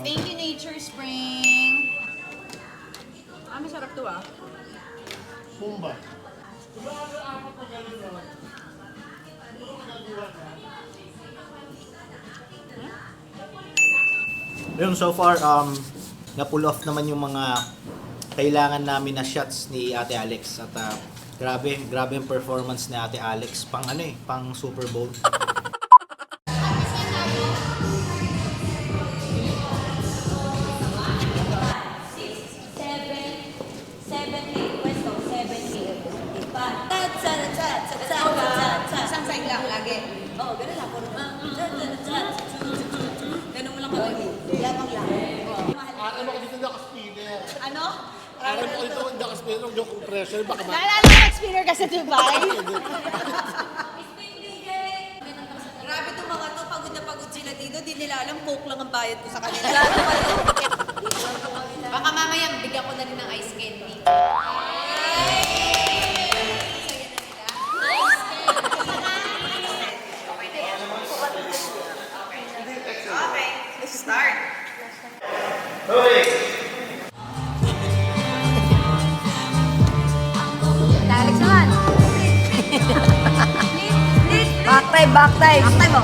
S8: Thank you, Nature Spring. Masarap to ah.
S3: Pumba. Yun, so far, na-pull off naman yung mga kailangan namin na shots ni Ate Alex. At grabe yung performance ni Ate Alex. Pang ano eh, pang Super Bowl.
S8: Isang side lang lagi. Oo, ganun lang. Ganun mo lang kami. Lamang lang.
S7: Aram ako dito naka-spinner.
S8: Ano?
S7: Aram ako dito naka-spinner. Yung compressor, baka
S8: Naalala ko spinner ka sa Dubai? Grabe itong mga to, pagod na pagod sila dito. Di nila alam, coke lang ang bayad ko sa kanila. Baka mamaya, bigyan ko na rin ng ice candy. Okay, let's start.
S1: Alex naman. Back time, back time. Back time mo.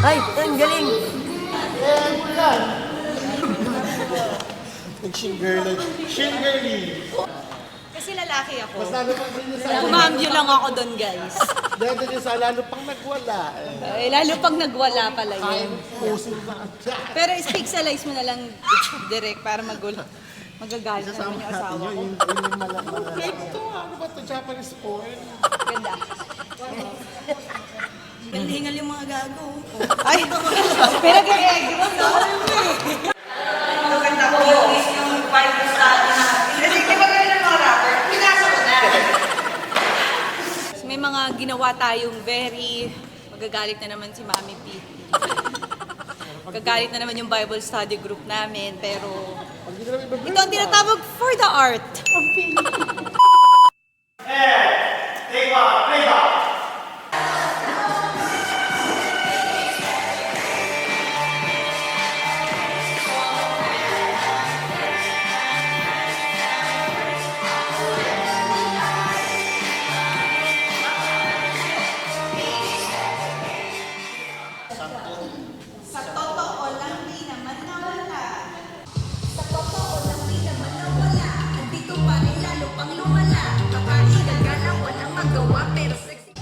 S1: Ay, ang galing.
S7: Shingirly.
S8: Kasi lalaki ako.
S7: Mas lalo pang din sa
S8: Kumambyo lang ako doon, guys.
S7: dahil din sa lalo pang nagwala.
S8: Lalo pag nagwala pala yun.
S7: Puso na.
S8: Pero speak-alize mo na lang direct para magagalit naman yung asawa ko.
S7: Ito, ano ba ito? Japanese porn?
S8: Ganda. Hingal yung mga gago. Ay, pero kaya, di ba? Maganda ko yung vibe sa atin na. Kasi di ba ganyan ng mga rapper? Pinasa ko na. May mga ginawa ginawa tayong very... Magagalit na naman si Mami P. Magagalit na naman yung Bible study group namin, pero... Ito ang tinatawag for the art. Ang feeling. Sa totoo lang di naman nawala. Sa totoo lang di naman nawala. Andito pa rin lalo pang lumala. Kapaligan ka lang walang magawa pero sexy.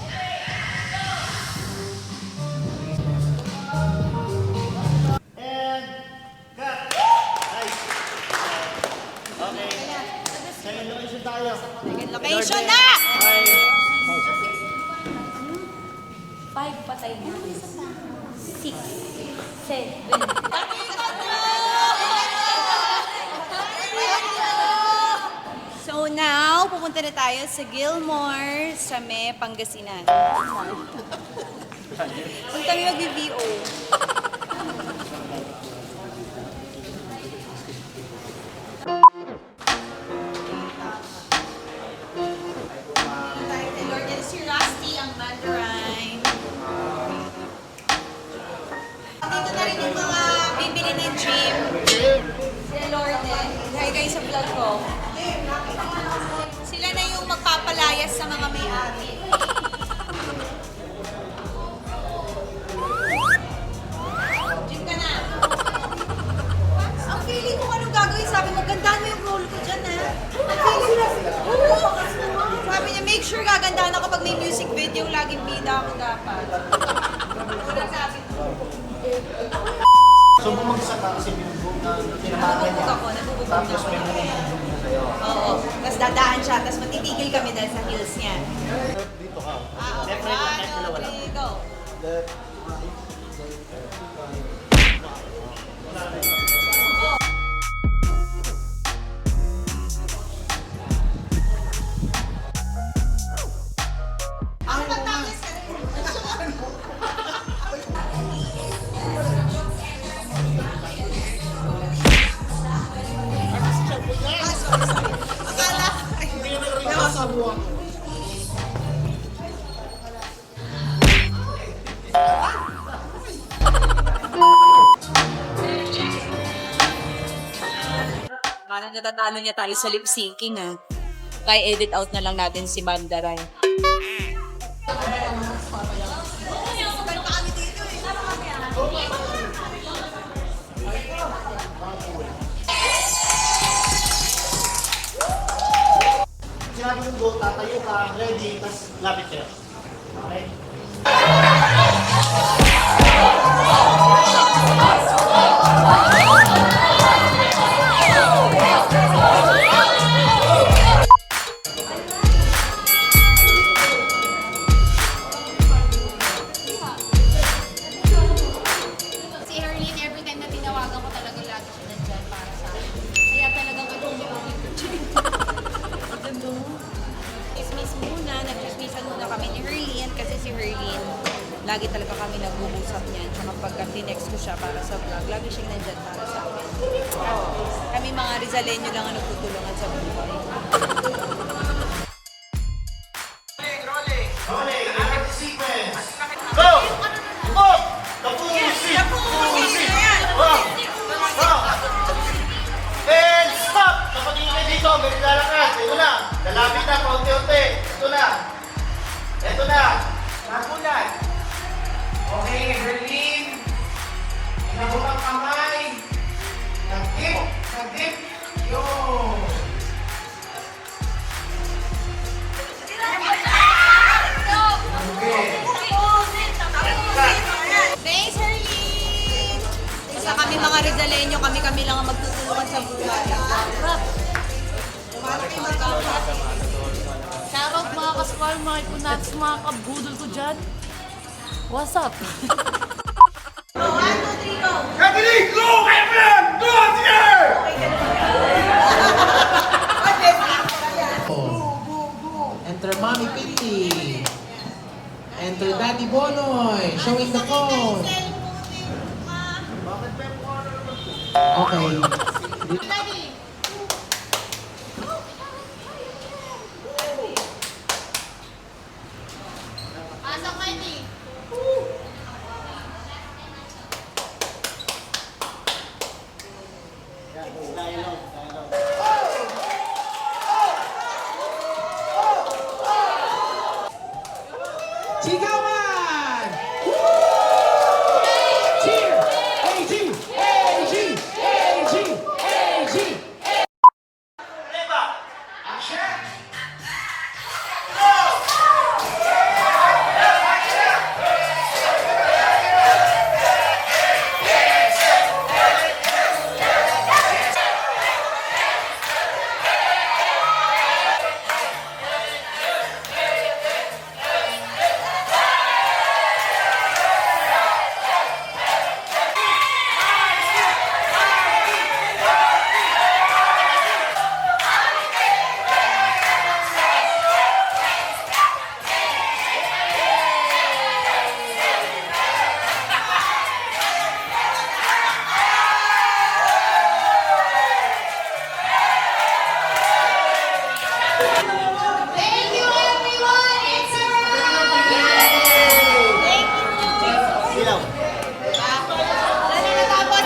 S8: Second location na! 5 patay na. 6, 7. So now, pupunta na tayo sa Gilmore sa May, Pangasinan. Kung kami mag-VO. Lord, yan si Rusty, ang Mandarin. Dito na rin yung mga bibili ng gym. Sila Lorden. Hi guys sa vlog ko. Sila na yung magpapalayas sa mga may-ari. Gym ka na. Ang feeling ko anong gagawin, sabi mo, gandaan mo yung role ko dyan ha. Ang feeling ko, sabi niya, make sure gagandaan ako pag may music video, laging bida ako dapat. Wala sabi.
S3: So bumagsak ka kasi binugbog na tinamakan niya.
S8: Nabubog
S3: Tapos
S8: ako.
S3: may bumubog na sa'yo.
S8: Oo. Tapos dadaan siya, tapos matitigil kami dahil sa heels niya.
S3: Dito ka.
S8: Okay.
S3: Left, right, left, dalawa lang.
S8: Okay, go.
S3: Left.
S8: Ang matangis ka rin. Akala. Parang natatalo niya tayo sa lip syncing ah. Kaya edit out na lang natin si Mandaray.
S3: Sinabi mo go, tatayo ka, ready, tapos lapit kayo. Okay?
S8: Si Herlene, every time na tinawagan ko talaga lagi siya nandyan para sa akin. Kaya talagang katulong ako yung Chismis muna, nag-chismisan muna kami ni Herlene kasi si Herlene, lagi talaga kami nag-uusap niyan. Tsaka pagka tinext ko siya para sa vlog, lagi siyang nandyan para sa akin. Kami mga Rizaleño lang ang nagtutulungan sa buhay.
S3: Rolling, act sequence. Go! Go! Tapusin! Tapusin! And stop! Kapatingin kayo dito, may lalakad. Ito na. Lalapit na, paunti-unti. Ito na. Ito na. Nagulat. Okay, Berlin. Inabot ang kamay. Nag-dip. Nag-dip. Yun.
S8: Thanks, Herlene! Isa kami mga Rizaleño, kami lang ang magtutulungan sa buhay.
S11: Shoutout mga ka-squad, mga kunats, mga kabudol ko dyan. What's up?
S8: 1, 2, 3, go!
S7: Kabiling go, Evan! Go here!
S9: Enter Mommy Pinky. Enter Daddy Bonoy, showing the phone. Okay.
S8: Pasok, Mikey.
S9: Sigawan! Cheer! AG! AG! AG! AG!
S8: Thank you, everyone! It's a Thank you! Sana natapos,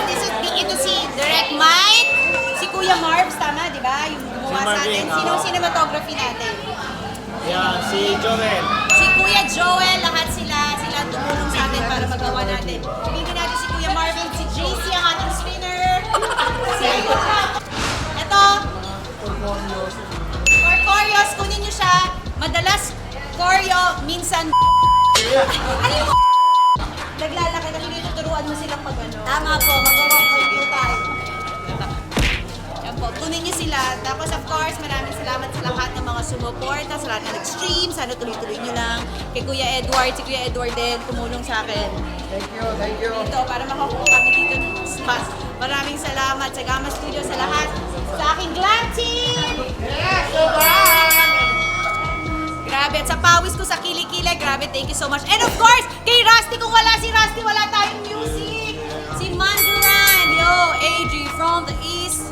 S8: ito si Direct Mike, si Kuya Marbs, tama, di ba? Yung gumawa sa atin. Sino ang cinematography natin?
S3: Yan, si Joel.
S8: Si Kuya Joel, lahat sila ang tumulong sa atin para magawa natin. Sabihin natin si Kuya Marvin, si JC, ang ating spinner. Ito, for choreos, kunin nyo siya. Madalas choreo, minsan ano mo? Naglalaki kasi dito, turuan mo silang pag ano. Tama po, mag-rock po tayo. Yan po, kunin nyo sila. Tapos of course, maraming salamat sa lahat ng mga sumuporta, sa lahat ng nag-stream. Sana tuloy-tuloy nyo lang. Kay Kuya Edward, si Kuya Edward din, tumulong sa akin.
S9: Thank you.
S8: Dito, para makakuha kami dito ng spot. Maraming salamat sa Gamma Studio, sa lahat. Sa aking glam team! Grabe, at sa pawis ko sa kilikili, grabe, thank you so much. And of course, kay Rusty, kung wala si Rusty, wala tayong music. Si Mandaran, yo, AG from the East.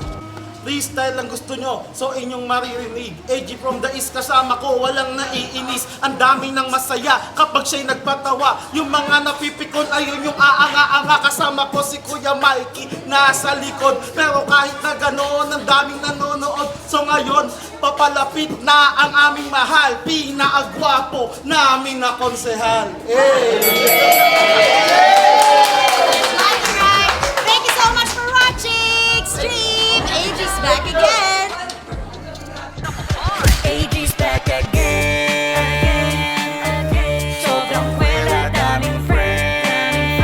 S7: Freestyle lang gusto nyo, so inyong maririnig. AG from the East kasama ko, walang naiinis. Ang dami ng masaya kapag siya'y nagpatawa. Yung mga napipikon, ayun yung aanga-anga. Kasama ko si Kuya Mikey, nasa likod. Pero kahit na ganoon, ang daming nanonood. So ngayon, papalapit na ang aming mahal. Pinaagwapo namin na konsehal.
S8: Alright, thank you so much for watching. Stream, AG's back again.
S10: AG's back again. Sobrang wala, daming friends.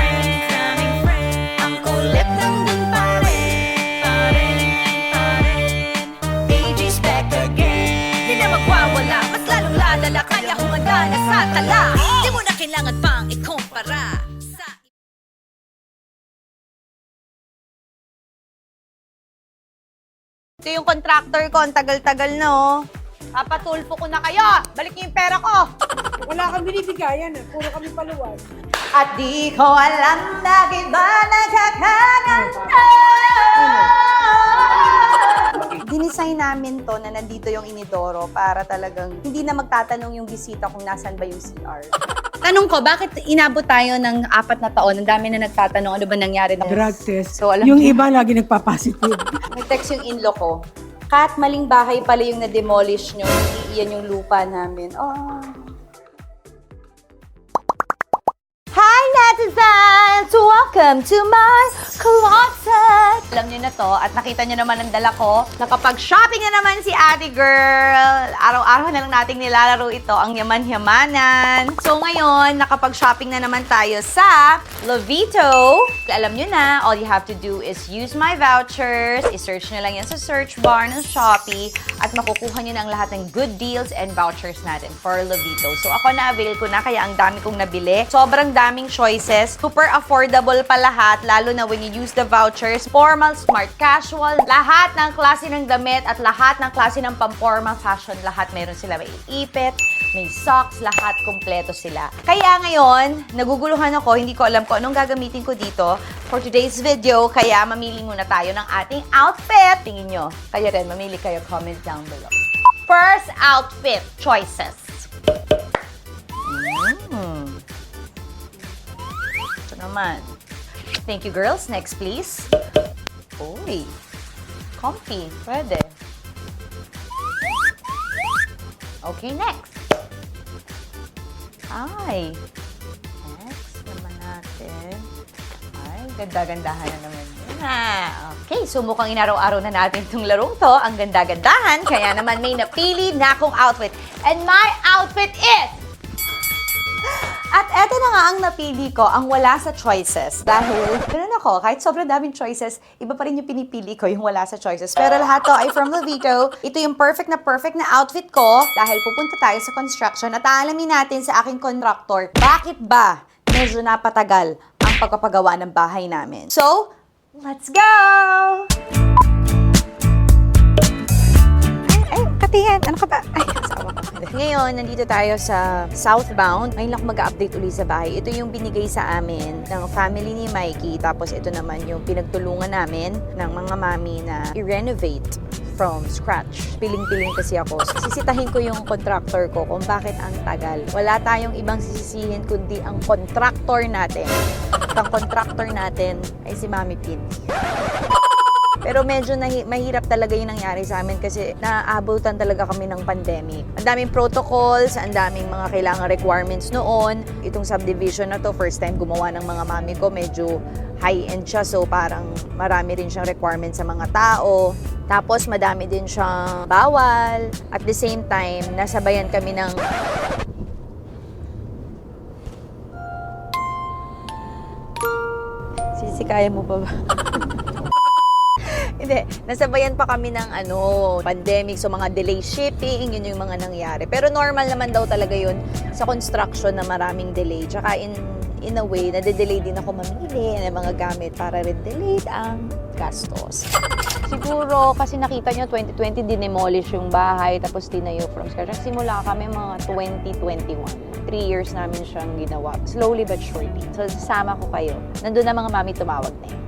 S10: Ang kulit nandun pa rin. AG's back again.
S4: Di na magwawala, mas lalong lalala. Kaya humanda na sa tala. Di mo na kailangan pang ikumpara sa
S1: Ito yung contractor ko, ang tagal-tagal na oh. Papatulpo ko na kayo. Balik niyo yung pera ko.
S2: Wala kang binibigayan, puro kami paluwal.
S1: At di ko alam na iba nagkakaganda. Dinesign namin to na nandito yung inidoro para talagang hindi na magtatanong yung bisita kung nasan ba yung CR. Tanong ko, bakit inabot tayo ng 4 na taon? Ang dami na nagtatanong, ano ba nangyari?
S2: Drug test.
S1: So, alam
S2: Yung
S1: niyo-
S2: iba lagi nagpa-positive.
S1: Nag-text yung in-law ko. Kat, maling bahay pala yung na-demolish nyo. Iyan yung lupa namin. Oh. Hi, netizens! Welcome to my closet! Alam niyo na to, at nakita niyo naman ang dala ko, nakapag-shopping na naman si ate girl. Araw-araw na lang nating nilalaro ito, ang yaman-yamanan. So ngayon, nakapag-shopping na naman tayo sa Lovito. Alam niyo na, all you have to do is use my vouchers. I-search niyo lang yan sa search bar ng Shopee at makukuha niyo na ang lahat ng good deals and vouchers natin for Lovito. So ako na-avail ko na, kaya ang dami kong nabili. Sobrang daming choices. Super affordable pa lahat, lalo na when you use the vouchers. Formal, smart, casual, lahat ng klase ng damit at lahat ng klase ng pang-formal fashion, lahat meron sila. May ipit, may socks, lahat kompleto sila. Kaya ngayon, naguguluhan ako, hindi ko alam kung anong gagamitin ko dito for today's video, kaya mamili muna tayo ng ating outfit. Tingin nyo, kayo rin, mamili kayo, comment down below. First outfit choices. Ito naman. Thank you, girls. Next, please. Uy, comfy. Pwede. Okay, next. Ay. Next naman natin. Ay, ganda-gandahan na naman yun. Okay, so mukhang inaraw-araw na natin itong larong to. Ang ganda-gandahan. Kaya naman may napili na akong outfit. And my outfit is... At eto na nga ang napili ko, ang wala sa choices. Dahil, ganun ako, kahit sobrang daming choices, iba pa rin yung pinipili ko, yung wala sa choices. Pero lahat to ay from Lovito. Ito yung perfect na outfit ko dahil pupunta tayo sa construction at aalamin natin sa aking contractor, bakit ba medyo napatagal ang pagpapagawa ng bahay namin. So, let's go! Ay, katihan, ano ka ba? Ay, asawa ko. Ngayon, nandito tayo sa Southbound. Ngayon lang mag-update uli sa bahay. Ito yung binigay sa amin ng family ni Mikey. Tapos ito naman yung pinagtulungan namin ng mga mami na i-renovate from scratch. Piling-piling kasi ako. Sisitahin ko yung contractor ko kung bakit ang tagal. Wala tayong ibang sisisihin kundi ang contractor natin. At ang contractor natin ay si Mami Pin. Pero medyo mahirap talaga yung nangyari sa amin kasi naaabutan talaga kami ng pandemic. Ang daming protocols, ang daming mga kailangan requirements noon. Itong subdivision na to, first time gumawa ng mga mami ko, medyo high-end siya. So parang marami rin siyang requirements sa mga tao. Tapos madami din siyang bawal. At the same time, nasabayan kami ng... Sisi, kaya mo pa ba? Hindi, nasabayan pa kami ng pandemic, so mga delay shipping, yun yung mga nangyari. Pero normal naman daw talaga yun sa construction na maraming delay. Tsaka in a way, nade-delay din ako mamili ng mga gamit para rin delayed ang gastos. Siguro, kasi nakita nyo, 2020 dinemolish yung bahay, tapos tinayo from scratch. Simula kami mga 2021. 3 years namin siyang ginawa. Slowly but surely. So, sasama ko kayo. Nandun na mga mami tumawag na yun.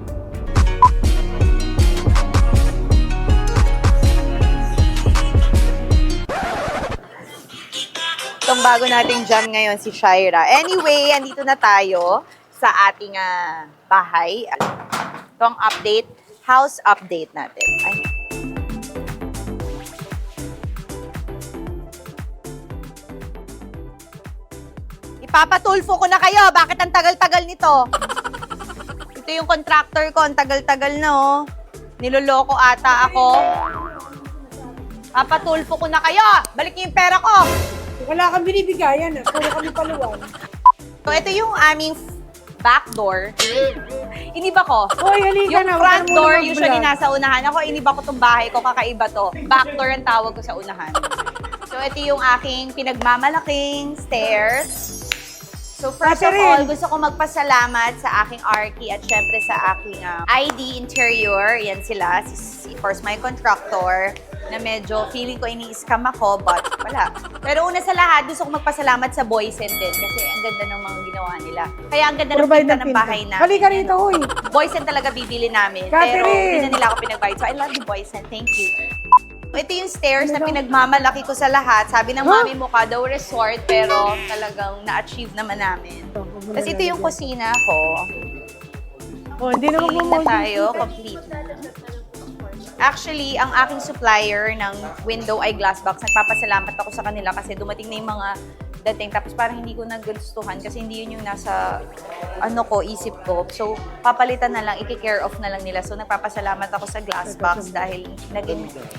S1: Itong bago nating jam ngayon, si Shaira. Anyway, andito na tayo sa ating bahay. Itong update, house update natin. Ay. Ipapatulfo ko na kayo. Bakit ang tagal-tagal nito? Ito yung contractor ko. Ang tagal-tagal na, oh. Niloloko ata ako. Papatulfo ko na kayo. Balik niyo yung pera ko.
S2: Wala kang binibigayan, puro kami paluwan.
S1: So, ito yung aming back door. Iniba ko.
S2: Hoy, halika
S1: Yung
S2: na.
S1: front door, usually nasa unahan. Ako, iniba ko tong bahay ko, kakaiba to. Back door ang tawag ko sa unahan. So, ito yung aking pinagmamalaking stairs. So, first of all, gusto ko magpasalamat sa aking Arky at syempre sa aking ID Interior. Yan sila, si course, my contractor, na medyo feeling ko ini-scam ako, but wala. Pero una sa lahat, gusto ko magpasalamat sa Boysen din kasi ang ganda ng mga ginawa nila. Kaya ang ganda ng pinta ng bahay namin.
S2: Halika rito, huy.
S1: Boysen talaga bibili namin.
S2: Catherine!
S1: Pero hindi na nila ako pinagbayad. So, I love you, Boysen. Thank you. Ito yung stairs na pinagmamalaki ko sa lahat. Sabi ng mami mo ka daw resort, pero talagang na-achieve naman namin. Tapos ito yung kusina ko.
S2: Oh, hindi naman
S1: Feeling na tayo, complete. Actually, ang aking supplier ng window ay Glassbox. Nagpapasalamat ako sa kanila kasi dumating na yung mga dating. Tapos parang hindi ko nagustuhan kasi hindi yun yung nasa isip ko. So, papalitan na lang, i-care off na lang nila. So, nagpapasalamat ako sa Glassbox dahil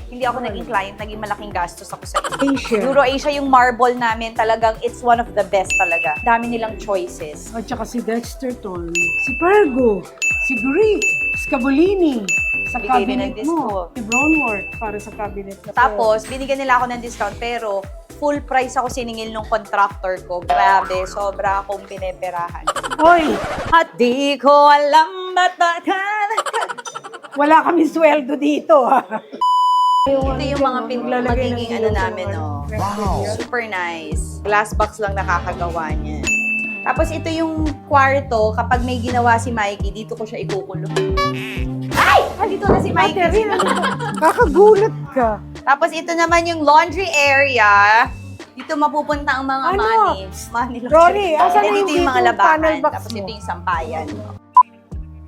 S1: hindi ako naging client, naging malaking gastos ako sa
S2: Asia.
S1: Euro-Asia yung marble namin, talagang it's one of the best talaga. Dami nilang choices.
S2: At saka si Dexterton, si Pergo, si Greek, Scabolini, sa
S1: Bigay din ng
S2: cabinet mo.
S1: discount.
S2: Si Brownworth para sa cabinet na
S1: Tapos, binigyan nila ako ng discount, pero full price ako siningil nung contractor ko. Grabe, sobra akong pineperahan.
S2: Hoy!
S1: At di ko alam
S2: Wala kami sweldo dito, ha?
S1: Ito yung mga
S2: Maglalagay ng
S1: magiging
S2: ilaw
S1: ano
S2: sa
S1: namin, oh.
S2: Wow.
S1: Super nice. Glass box lang nakakagawa niya. Tapos ito yung kwarto, kapag may ginawa si Mikey, dito ko siya ikukulong. Ay! Dito na si Mikey.
S2: Kakagulat ka.
S1: Tapos ito naman yung laundry area. Dito mapupunta ang mga
S2: Ano?
S1: money
S2: Rory, asan
S1: Dito
S2: yung
S1: yung mga
S2: dito
S1: labahan.
S2: panel box
S1: Tapos
S2: mo?
S1: ito yung sampayan.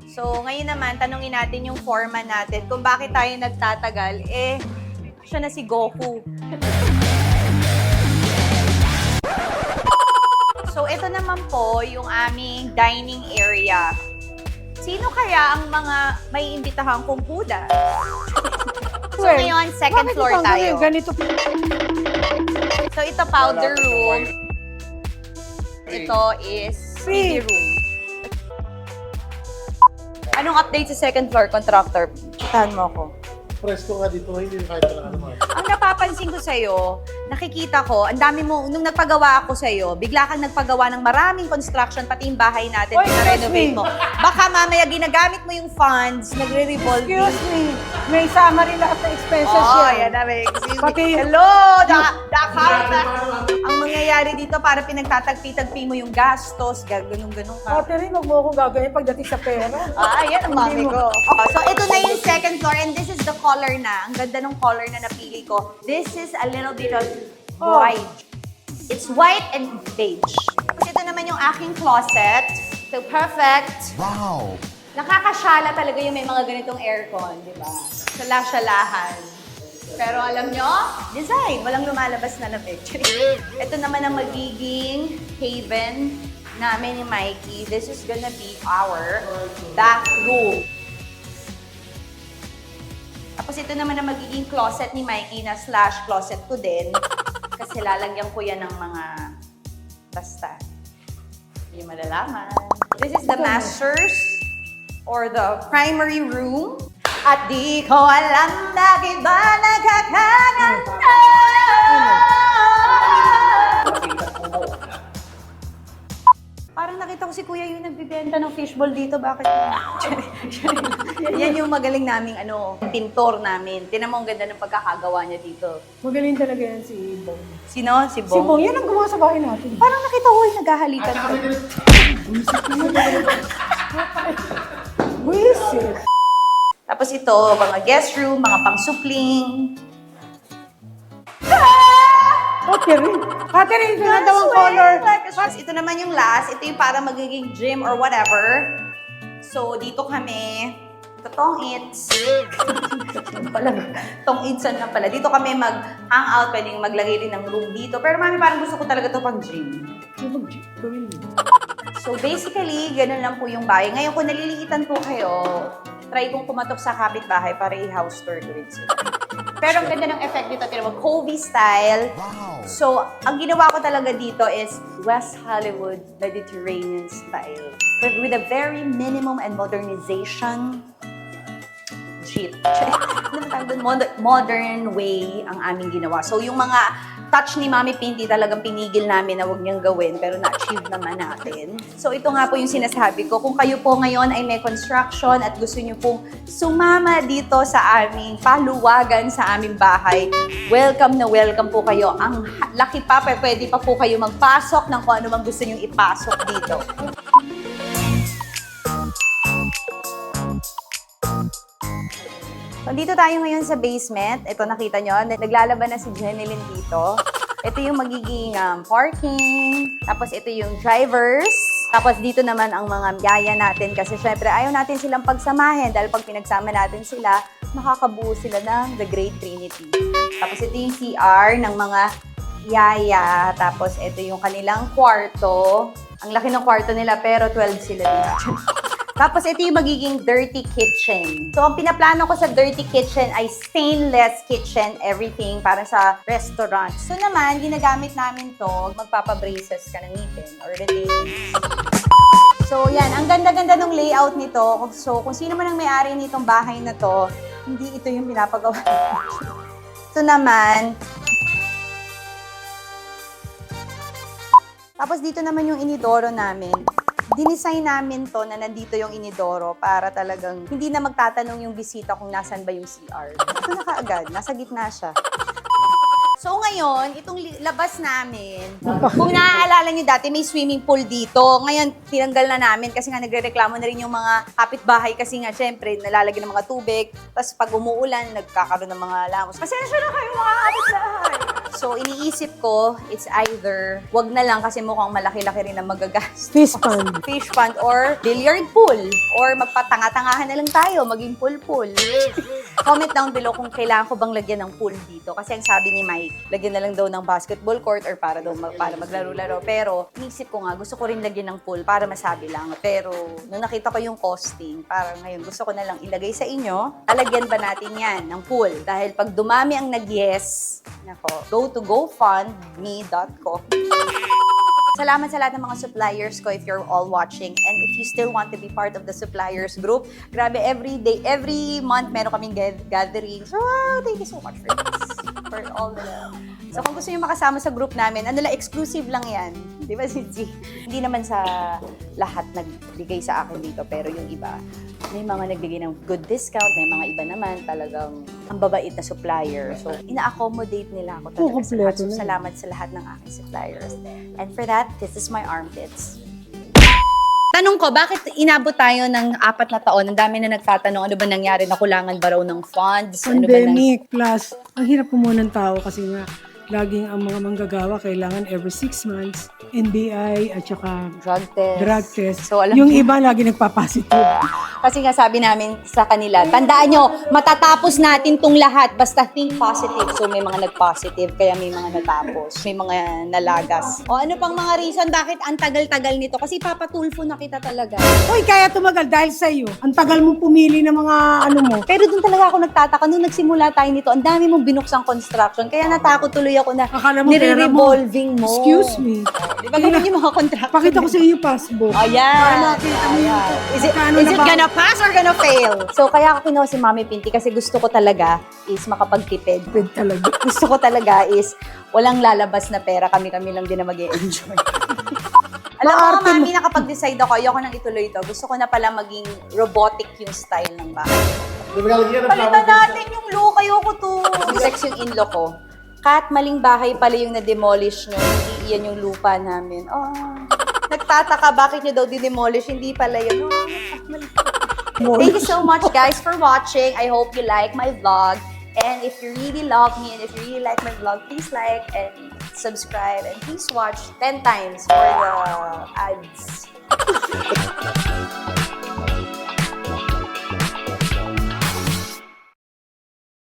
S1: So, ngayon naman, tanungin natin yung foreman natin kung bakit tayo nagtatagal. Siya na si Goku. So, ito naman po yung aming dining area. Sino kaya ang mga may imbitahang kungkuda? So, ngayon, second floor tayo.
S2: Ganito.
S1: So, ito powder room. Ito is CD room. Anong update sa second floor, contractor? Chitahan mo ako.
S7: Presko nga dito, hindi kahit na ano.
S1: Ang napapansin ko sa'yo, nakikita ko, ang dami mo, nung nagpagawa ako sa'yo, bigla kang nagpagawa ng maraming construction, pati yung bahay natin,
S2: Oy,
S1: renovate
S2: excuse me.
S1: mo. Baka mamaya ginagamit mo yung funds, nagre-revolve.
S2: Excuse me. May summary lahat ng expenses
S1: Oh,
S2: yan.
S1: yan na, may excuse
S2: Pati
S1: me.
S2: yung-
S1: Hello, the accountant. Ang mangyayari dito, para pinagtatagpi-tagpi mo yung gastos, ganun-ganun ka.
S2: Catherine, huwag mo ako gagawin pagdating sa pera.
S1: Yan ang mami ko. So, ito na yung second floor and this is the color na. Ang ganda ng color na napili ko. This is a little bit of white. It's white and beige. Tapos ito naman yung aking closet. So, perfect. Wow! Nakakasyala talaga yung may mga ganitong aircon, di ba? Sala-syalahan. Pero alam nyo, design. Walang lumalabas na lamig. Ito naman ang magiging haven namin ni Mikey. This is gonna be our bathroom. Tapos ito naman ang magiging closet ni Mikey na slash closet ko din. Kasi lalagyan ko yan ng mga basta. Hindi malalaman. This is the master's or the primary room. At di ko alam bakit ba nagkakaganda. Parang nakita ko si Kuya yung nagbibenta ng fishball dito. Bakit? Yan yung magaling naming pintor namin. Tinan mo ang ganda ng pagkakagawa niya dito.
S2: Magaling talaga yan si Bong.
S1: Sino? Si
S2: Si
S1: Bong?
S2: Bong, yan ang gumawa sa bahay natin.
S1: Parang nakita ko yung naghahalikan ko.
S2: Wisit.
S1: Tapos ito, mga guest room, mga pang-supling.
S2: Catherine, ito na daw ang color.
S1: Tapos ito naman yung last. Ito yung para magiging gym or whatever. So, dito kami. Ito, tong-its. Tong-itsan na pala. Dito kami mag-hangout. Pwedeng maglagay din ng room dito. Pero mami, parang gusto ko talaga ito pang gym. So, basically, ganun lang po yung bahay. Ngayon, kung naliliitan po kayo, try kong kumatok sa kapitbahay para i-house tour ko rin sila. Pero ang ganda ng effect dito, tinawag Covey style. So, ang ginawa ko talaga dito is West Hollywood Mediterranean style. But with a very minimum and modernization. Modern way ang aming ginawa. So, yung mga touch ni Mami Pinty talagang pinigil namin na huwag niyang gawin pero na-achieve naman natin. So ito nga po yung sinasabi ko. Kung kayo po ngayon ay may construction at gusto niyo pong sumama dito sa aming paluwagan sa aming bahay, welcome na welcome po kayo. Ang laki pa, pwede pa po kayo magpasok ng kung ano mang gusto niyong ipasok dito. So, dito tayo ngayon sa basement. Ito, nakita nyo, naglalaban na si Jeneline dito. Ito yung magiging parking. Tapos ito yung drivers. Tapos dito naman ang mga yaya natin kasi syempre ayaw natin silang pagsamahin dahil pag pinagsama natin sila, makakabuo sila ng The Great Trinity. Tapos ito yung CR ng mga yaya. Tapos ito yung kanilang kwarto. Ang laki ng kwarto nila pero 12 sila dito. Tapos ito yung magiging dirty kitchen. So ang pinaplano ko sa dirty kitchen ay stainless kitchen, everything para sa restaurant. So naman, ginagamit namin to, magpapabraces ka ng ngipin or related. So yan, ang ganda-ganda ng layout nito. So kung sino man ang may-ari nitong bahay na to, hindi ito yung pinapagawa. So naman, tapos dito naman yung inidoro namin. Dinesign namin to na nandito yung inidoro para talagang hindi na magtatanong yung bisita kung nasan ba yung CR. Ito na kaagad, nasa gitna siya. So ngayon, itong labas namin, kung naaalala nyo dati, may swimming pool dito. Ngayon, tinanggal na namin kasi nga nagre-reklamo na rin yung mga kapitbahay kasi nga, syempre, nalalagyan ng mga tubig. Tapos pag umuulan, nagkakaroon ng mga lamos. Pasensya na kayo mga kapitbahay! So, iniisip ko, it's either wag na lang kasi mukhang malaki-laki rin ang magagastos.
S2: Fish pond.
S1: Fish pond or billiard pool. Or magpatanga-tangahan na lang tayo, maging pool-pool. Comment down below kung kailangan ko bang lagyan ng pool dito. Kasi ang sabi ni Mike, lagyan na lang daw ng basketball court or para daw para maglaro-laro. Pero, inisip ko nga, gusto ko rin lagyan ng pool para masabi lang. Pero, nung nakita ko yung costing, parang ngayon gusto ko na lang ilagay sa inyo, alagyan ba natin yan ng pool? Dahil pag dumami ang nag-yes, nako, go to gofundme.com. Salamat sa lahat ng mga suppliers ko if you're all watching. And if you still want to be part of the suppliers group, grabe, every day, every month, meron kaming gatherings. Wow, thank you so much for this. For all the... So kung gusto nyo makasama sa group namin, ano lang, exclusive lang yan. Di ba, Sitsi? Hindi naman sa lahat nagbigay sa akin dito, pero yung iba, may mga nagbigay ng good discount, may mga iba naman talagang ang babait na supplier. So, ina-accommodate nila ako talaga sa lahat. So, salamat sa lahat ng aking suppliers. And for that, this is my armpits. Tanong ko, bakit inabot tayo ng 4 na taon? Ang dami na nagtatanong, ano ba nangyari? Nakulangan ba raw ng funds?
S2: Pandemic, plus, ang hirap po muna ng tao kasi nga, laging ang mga manggagawa kailangan every 6 months, NBI at saka
S1: drug test. So, alam
S2: yung
S1: niyo-
S2: iba lagi nagpapositive.
S1: Kasi nga sabi namin sa kanila, tandaan nyo, matatapos natin tong lahat, basta think positive. So may mga nag-positive, kaya may mga natapos, may mga nalagas. O ano pang mga reason, bakit ang tagal-tagal nito? Kasi papatulfo na kita talaga.
S2: Uy, kaya tumagal dahil sa iyo. Ang tagal mo pumili ng mga ano mo.
S1: Pero doon talaga ako nagtataka, nung nagsimula tayo nito, ang dami mong binuksang construction, kaya natakot tuloy ako na
S2: Akala mo pera mo.
S1: nire-revolving mo.
S2: Excuse me.
S1: Di ba ganun yung mga contraction?
S2: Pakita ko sa iyo yung passbook.
S1: Ayan.
S2: Para makita mo yung
S1: Is it
S2: ba-
S1: gonna pass or gonna fail? So, kaya ako kinuha si Mami Pinti kasi gusto ko talaga is makapagtipid.
S2: Tipid talaga.
S1: Gusto ko talaga is walang lalabas na pera. Kami-kami lang din na mag-e-enjoy. Alam mo,
S2: Maarte
S1: Mami, nakapag-decide ako, ayoko nang ituloy to. Gusto ko na pala maging robotic yung style ng bahay. Palitan natin yung look. Ayoko to. Sex yung in-law ko. Kat, maling bahay pala yung na-demolish nyo. Hindi iyan yung lupa namin. Oh, nagtataka bakit nyo daw di-demolish. Hindi pala yun. Oh, thank you so much, guys, for watching. I hope you like my vlog. And if you really love me and if you really like my vlog, please like and subscribe. And please watch 10 times for the ads.